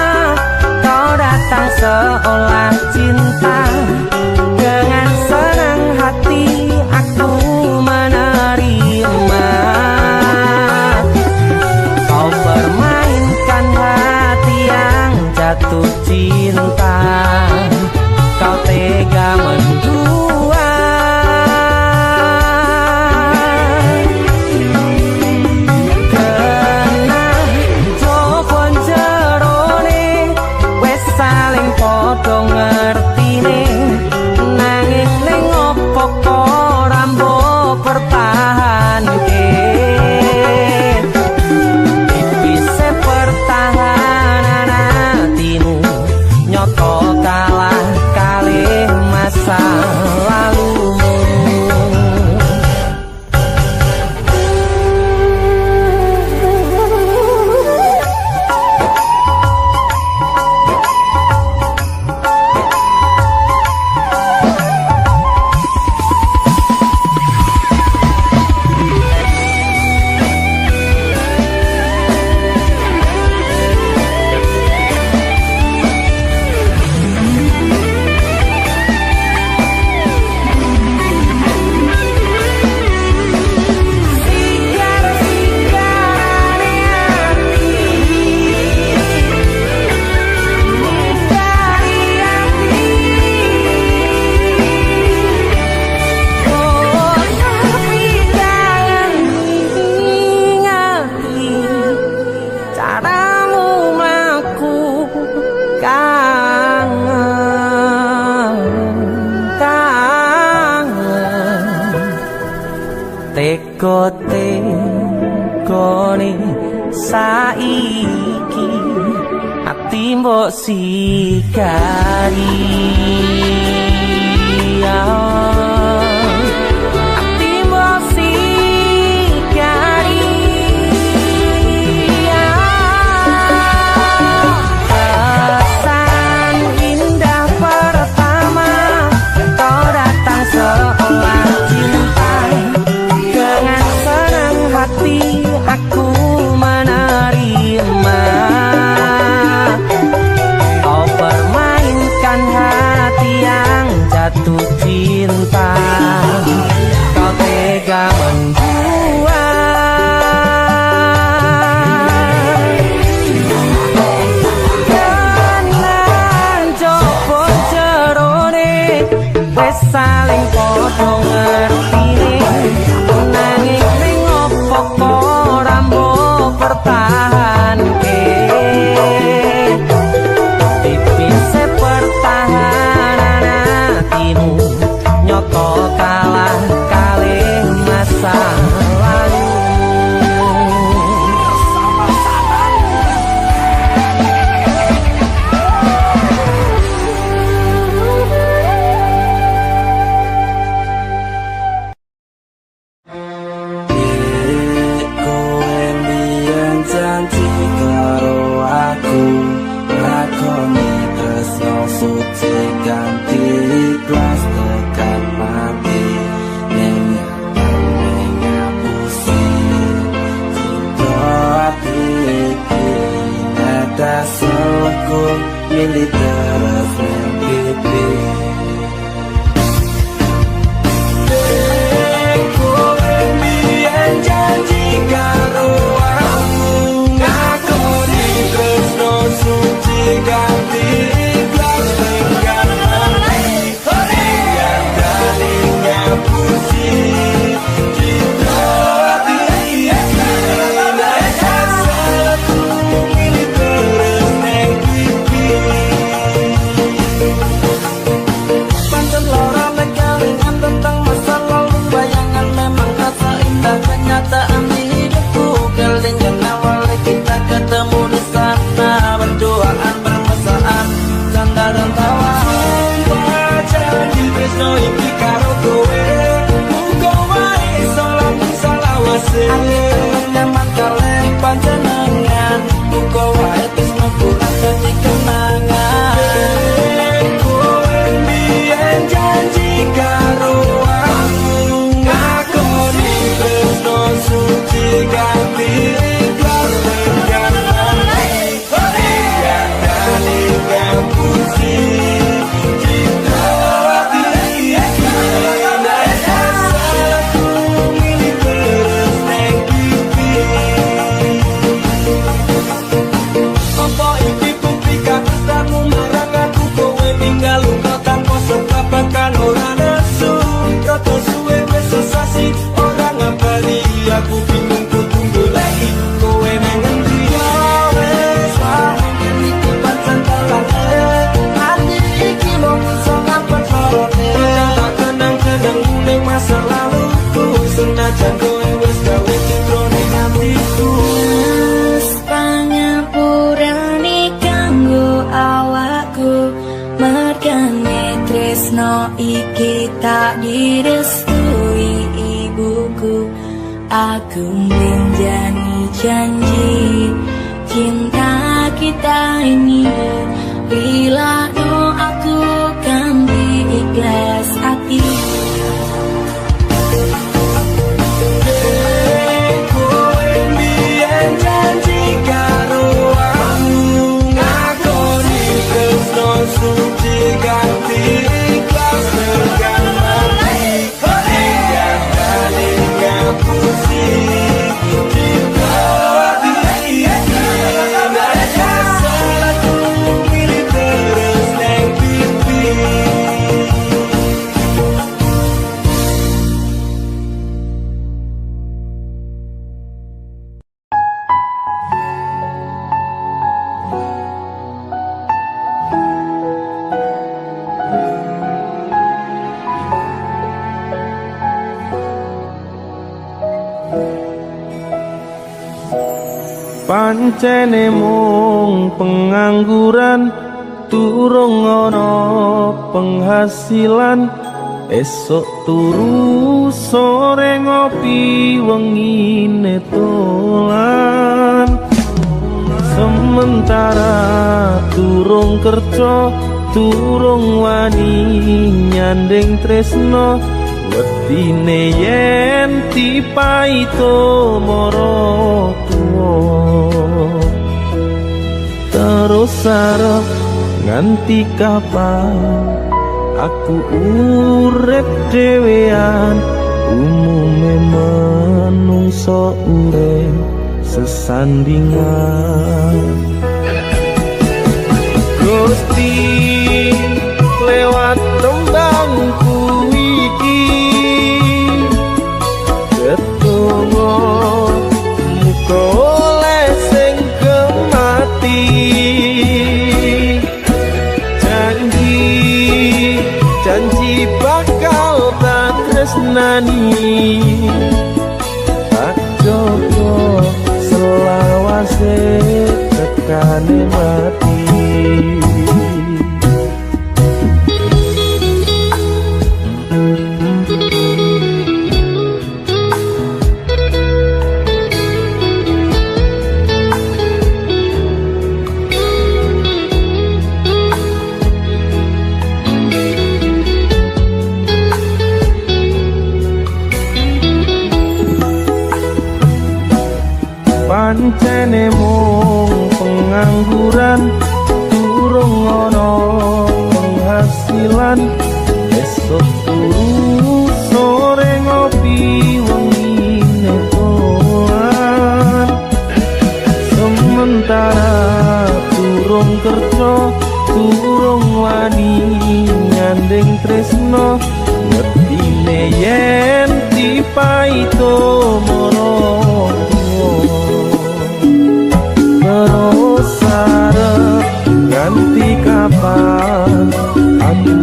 kau datang seolah cinta dengan senang hati aku menerima kau permainkan hati yang jatuh cinta kau tega mendua kena coba jerone wes saling podo ngertine nanging ning opo kok rambo pertahanke bisa pertahanan hatimu nyoto kalah kalih masa lalumu teko-tekone saiki ati mbok sikari ati mbok sikari kesan indah pertama kau datang seolah cinta dengan senang hati aku menerima kau permainkan hati yang jatuh cinta kau tega membuat kanan coba jerone wes saling podo ngertine nanging ning opo kok rambo pertahanke tipise pertahanan hatimu nyoto kalah kalih masa lalu
janji karo aku lakoni tresno suci ganti ikhlas tekan mati ning ngapusi cinta ati iki ada salahku milih terus ning pipi. Janji karo aku ngakoni tresno suci ganti ikhlas tekan mati yang dari ngapusi cinta ati iki nek asalku milih terus ning pipi. Pancen lara nek kelingan tentang masa lalu bayangan memang rasa indah kenyataan di hidupku kelingan awal kita ketemu di sana berduaan bermesraan canda dan tawa sumpah janji tresno iki karo kowe muga wae salam salawase nyaman kalih panjenengan muga wae tresno kurang dadi kenangan kowe mbiyen janji karo aku ngakoni tresno suci ganti ikhlas tekan mati yang dari ngapusi cinta ati iki nek asalku milih terus ning pipi. Apa iki bukti kasarmu marang aku kowe tinggal lunga tanpa sebab bahkan ora nesu rada suwe wis sesasi ora ngabari aku bingung kudu goleki kowe nang ngendi wis sampeyan iki pancen talane ati iki mung iso ngapet lorone tak kenang-kenang ning masa lalu senajan kowe wis gawe citra ning atiku.
Pangapurane kanggo awakku mergane tresno iki tak direstui ibuku. Aku menjadi janji cinta kita ini bila doaku kan diikhlas hati.
Kowe mbiyen janji karo aku ngakoni tresno suci ganti ikhlas tekan mati yang dari ngapusi cinta ati iki nek asalku milih terus ning pipi.
Pancene mung pengangguran durung ana penghasilan esok turu sore ngopi wengine tolan sementara durung kerja durung wani nyanding tresno wedine yen dipaito mara tuwa terus arep nganti kapan aku urip dhewean umume manungsa urip sesandingan Gusti lewat tembangku iki ketemu muka oleh sing kemati janji bakal tak tresnani tak jogo selawase tekane mati.
pancene mung pengangguran durung ono penghasilan esok turu sore ngopi wengi nekoan sementara durung kerja durung wani nyanding tresno ngertine yen dipaito moro terus arep ganti kapan aku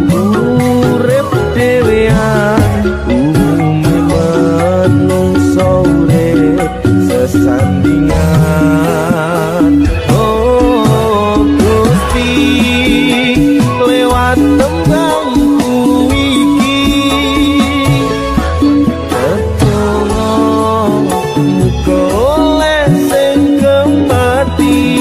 urip dhewean umume menungso urip sesandingan oh Gusti lewat tembangku iki ketulung muga oleh sing kembati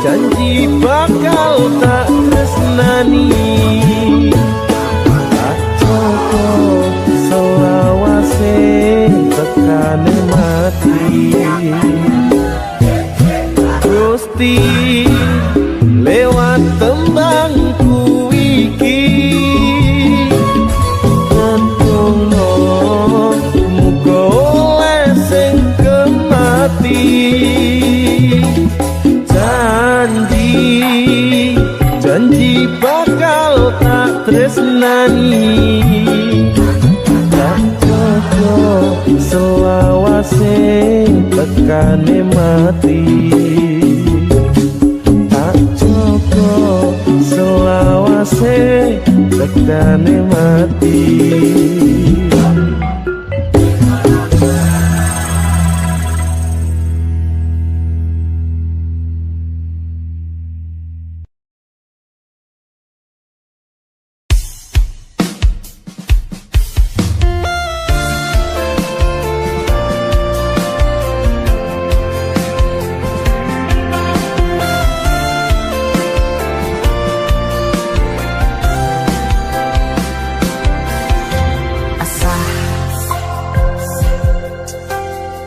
janji bakal tak tresnani tak cukup selawase tekane mati Gusti lewat tembangku iki tentuno muga oleh sing kemati janji bakal tak tresnani tak cocok selawase tekane mati tak cocok selawase tekane mati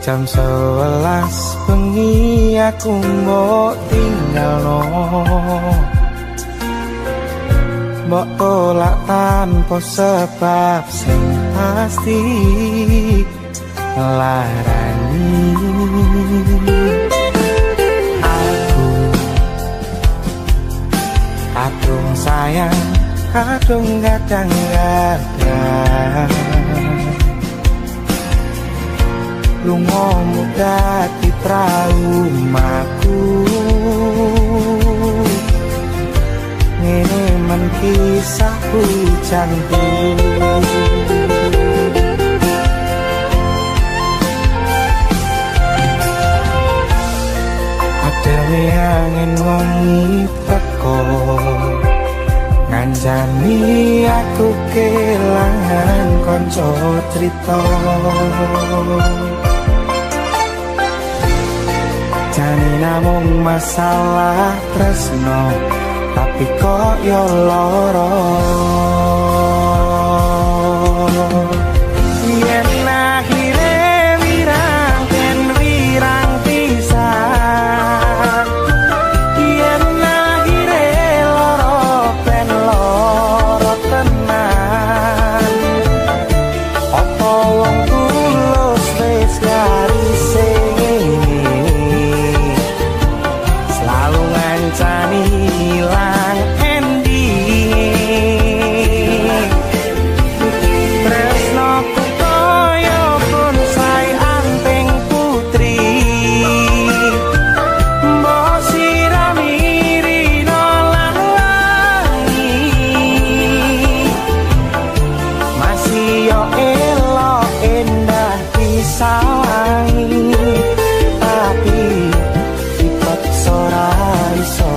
Jam 11 bengi aku mbok tinggalno mbok tolak tanpa sebab sing pasti larani aku kadung sayang kadung gadang-gadang lunga muda di traumaku ngene men kisah hujanku adewe angin wengi teko nganjani aku kelangan konco cerita jane namung masalah tresno tapi kok yo loro yen akhire wirang ken wirang pisan yen akhire loro ben loro tenan apa wong tulus wis garise ngancani ilang endi tresno koyo bonsai anting putri mbok sirami rino lan wangi masih yo elok endah disawangi tapi sorai so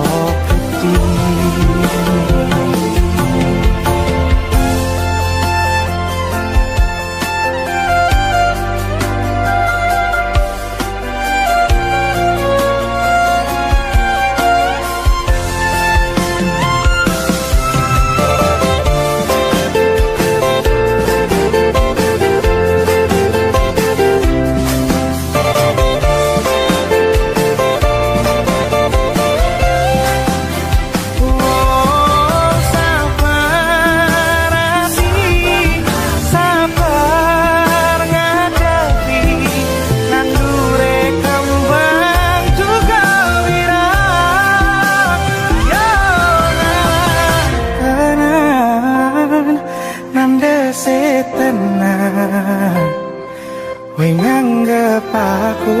kowe nganggep aku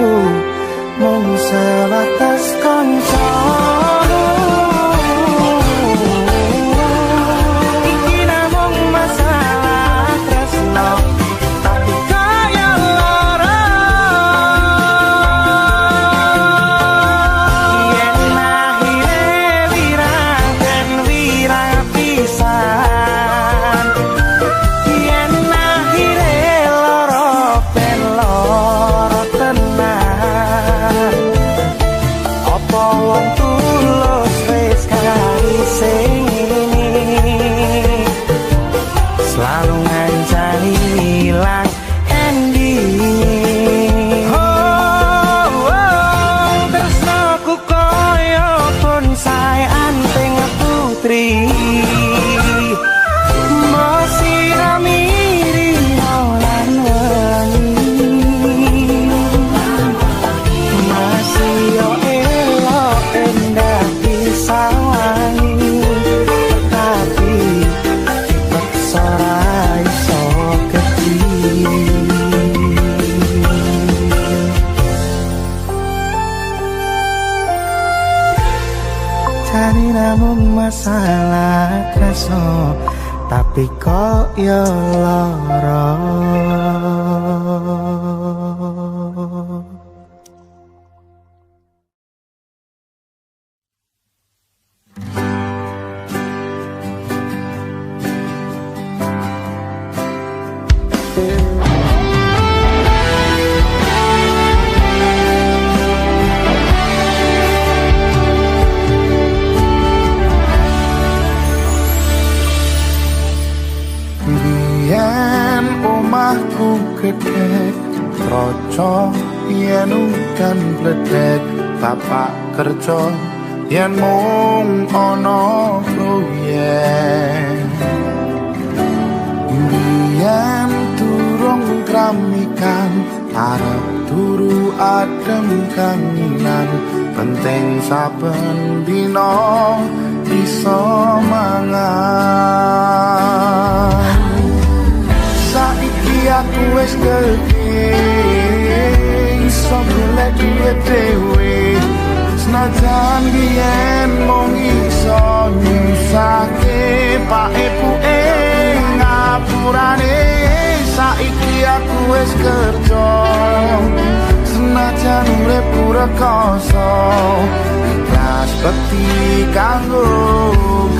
mung sebatas kanca. Iki namung masalah tresno, tapi kaya lara. Yen akhire wirang dan wirang pisan, yen akhire lara ben lara tenan. Apa wong tulus wis kali sing ini selalu ngancani ilang ending. Tresnaku koyo bonsai anting putri, masih ramiri lan wangi, masih yo elok endah disawangi, tapi paksa ra iso ketiri. Cari namung masalah tresno, tapi kok yo lara. Biyen omahku gedhe, troco yen udan bledek, bapak kerja yen mung ana proyek. Biyen durung kramikan, arep turu adem kanginan, penting saben dina bisa mangan. Saiki aku wis gedhe, iso golek duit dhewe, senajan biyen mung iso nyusake pak ibuke ngapurane. Saiki aku wis kerja, senajan urip rekoso, ikhlas bekti kanggo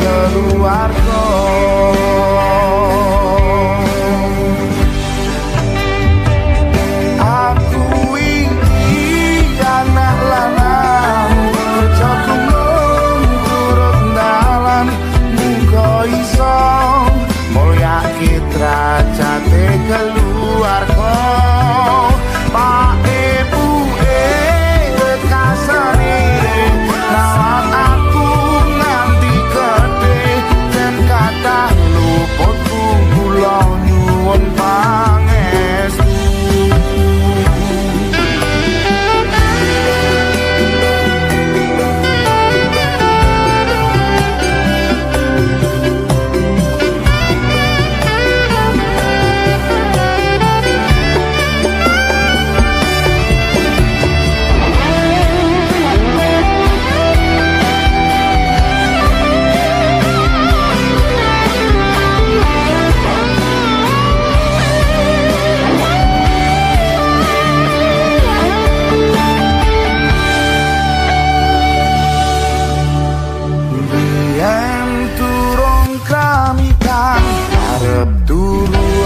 keluarga. Aku iki anak lanang, kerja gunung turut dalan, muga iso mulyake derajate keluarga. Pak ibuke kasane rawat aku nganti gedhe, dan kathah luputku kula nyuwun pangestu.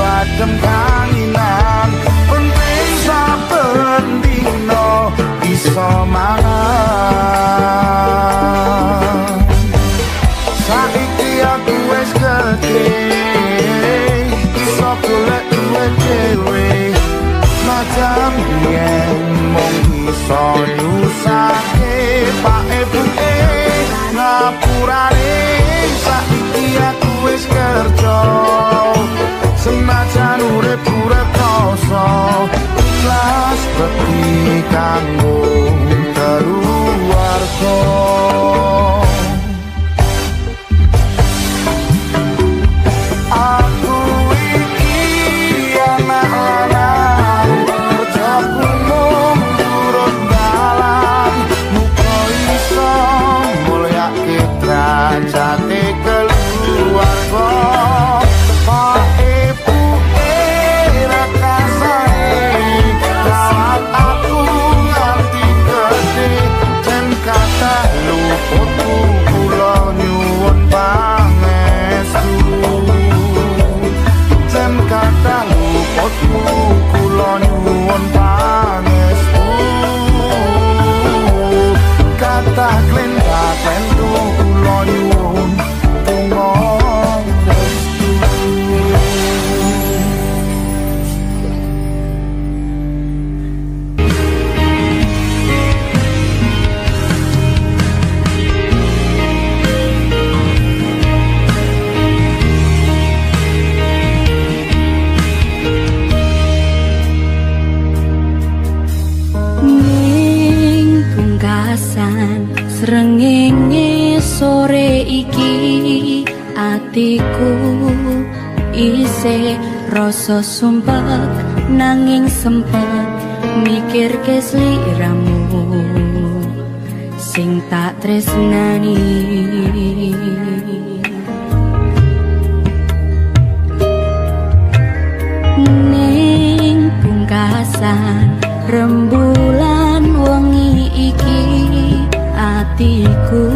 Adem kanginan, penting saben dina iso mangan. Saiki aku wis gedhe, iso golek duit dhewe, senajan biyen mung iso nyusake pak ibuke ngapurane. Saiki aku wis kerja, senajan urip rekoso, ikhlas bekti kanggo keluarga. Aku iki anak lanang,
atiku isih rasa sumpek nanging sempet mikir ke sliramu sing tak tresnani. Ning pungkasan rembulan wengi iki atiku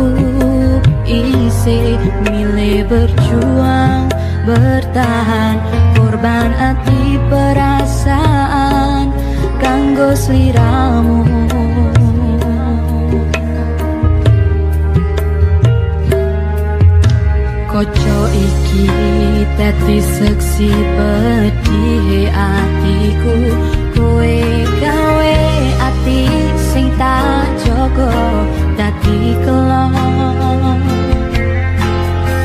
isih milih berjuang bertahan korban ati perasaan kanggo sliramu. Koco iki dadi seksi pedih atiku kowe gawe ati sing tak jaga dadi kelong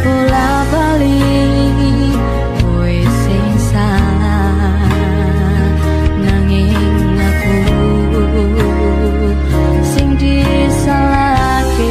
bola bali kowe sing salah nanging aku sing disalahke.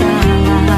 Salah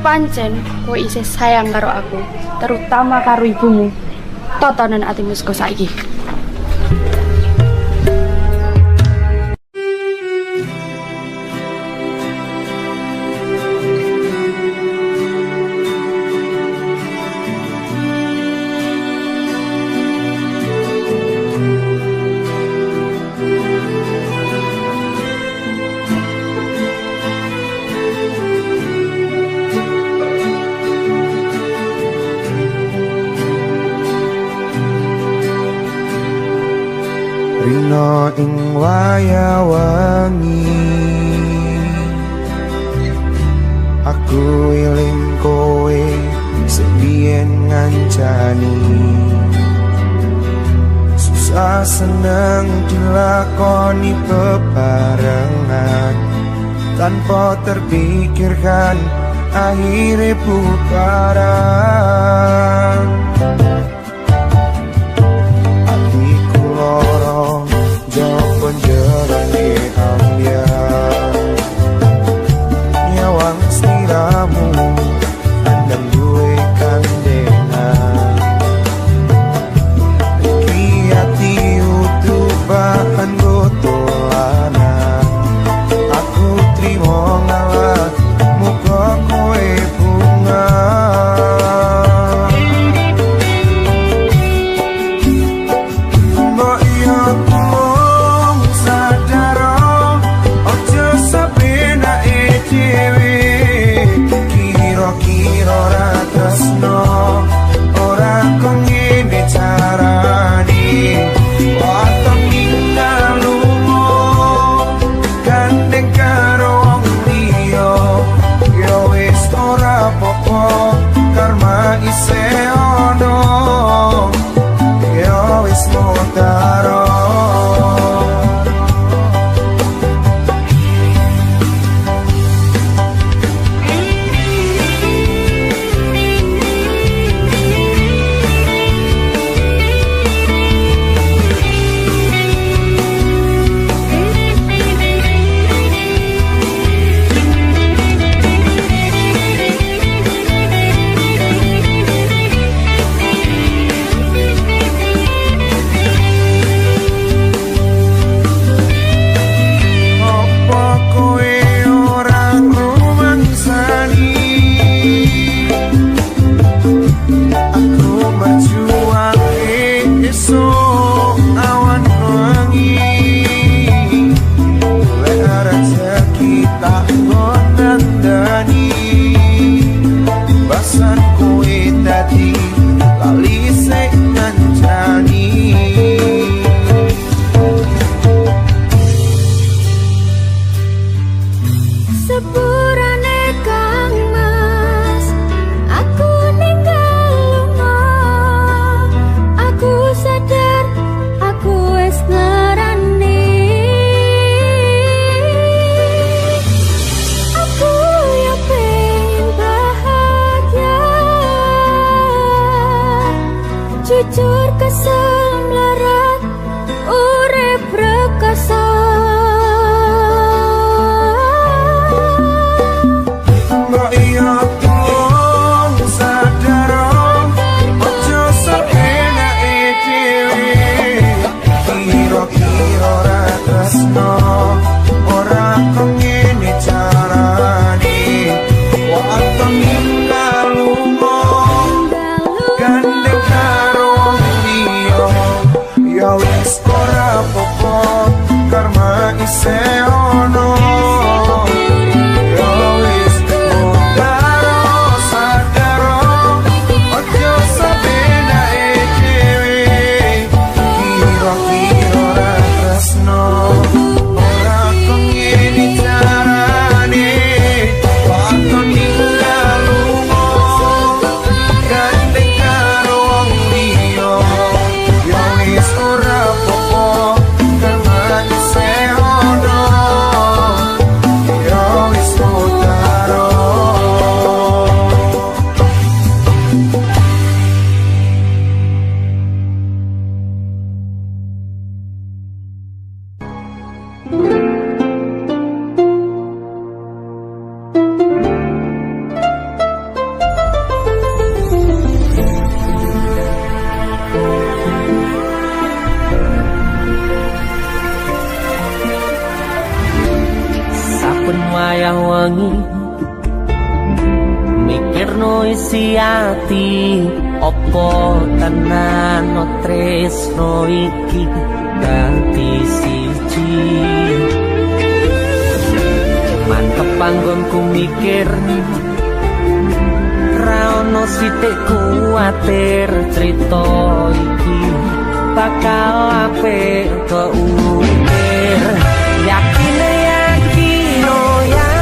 pancen kowe isih sayang karo aku, terutama karo ibumu. Totonan atimu saka saiki.
Rina ing waya wengi aku eling kowe sebien ngancani susah seneng dilakoni bebarengan tanpa terpikirkan akhirnya bubaran. Jauh jerane ambiar nyawang sliramu andang duwe kandengan iki ati utuh bahan gotolanan aku trimo ngalah muga kowe bunga.
Jujur kesel melarat urip rekoso
mbok iya tolong sadar ojo sapenake dhewe kira-kira ora tresno ora kengene carane waktu ninggal lunga gandeng ya wis ora apa-apa karma isih ono ya wis karo sadar ojo sapenake dhewe kira-kira ora tresno ora kengene carane waktu ninggal lunga gandeng karo wong liya ya wis ora apa-apa karma isih ono
wayah wengi mikirno isi ati opo tenan no tresno iki dadi siji mantep panggonku mikir ra ono sithik kuwatir crita iki bakal apik keukir yakin yakin oh yakin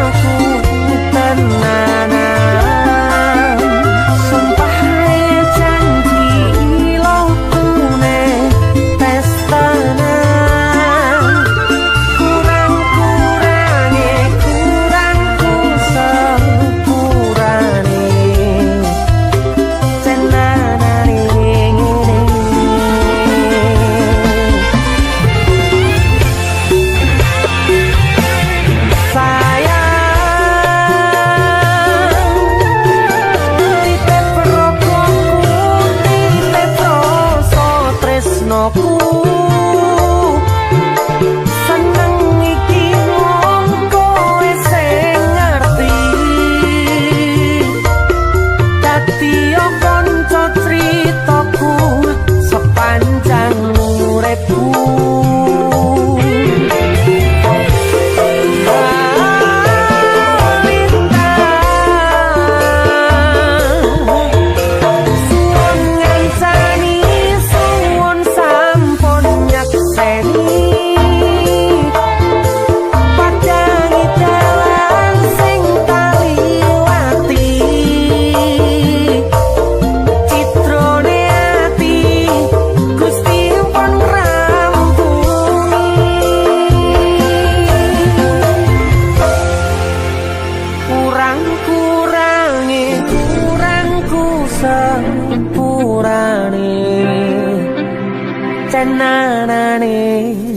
aku tenanan sumpah janji ilangku ne tes tenan kurangku sepurane tenanane ngene
Tenanane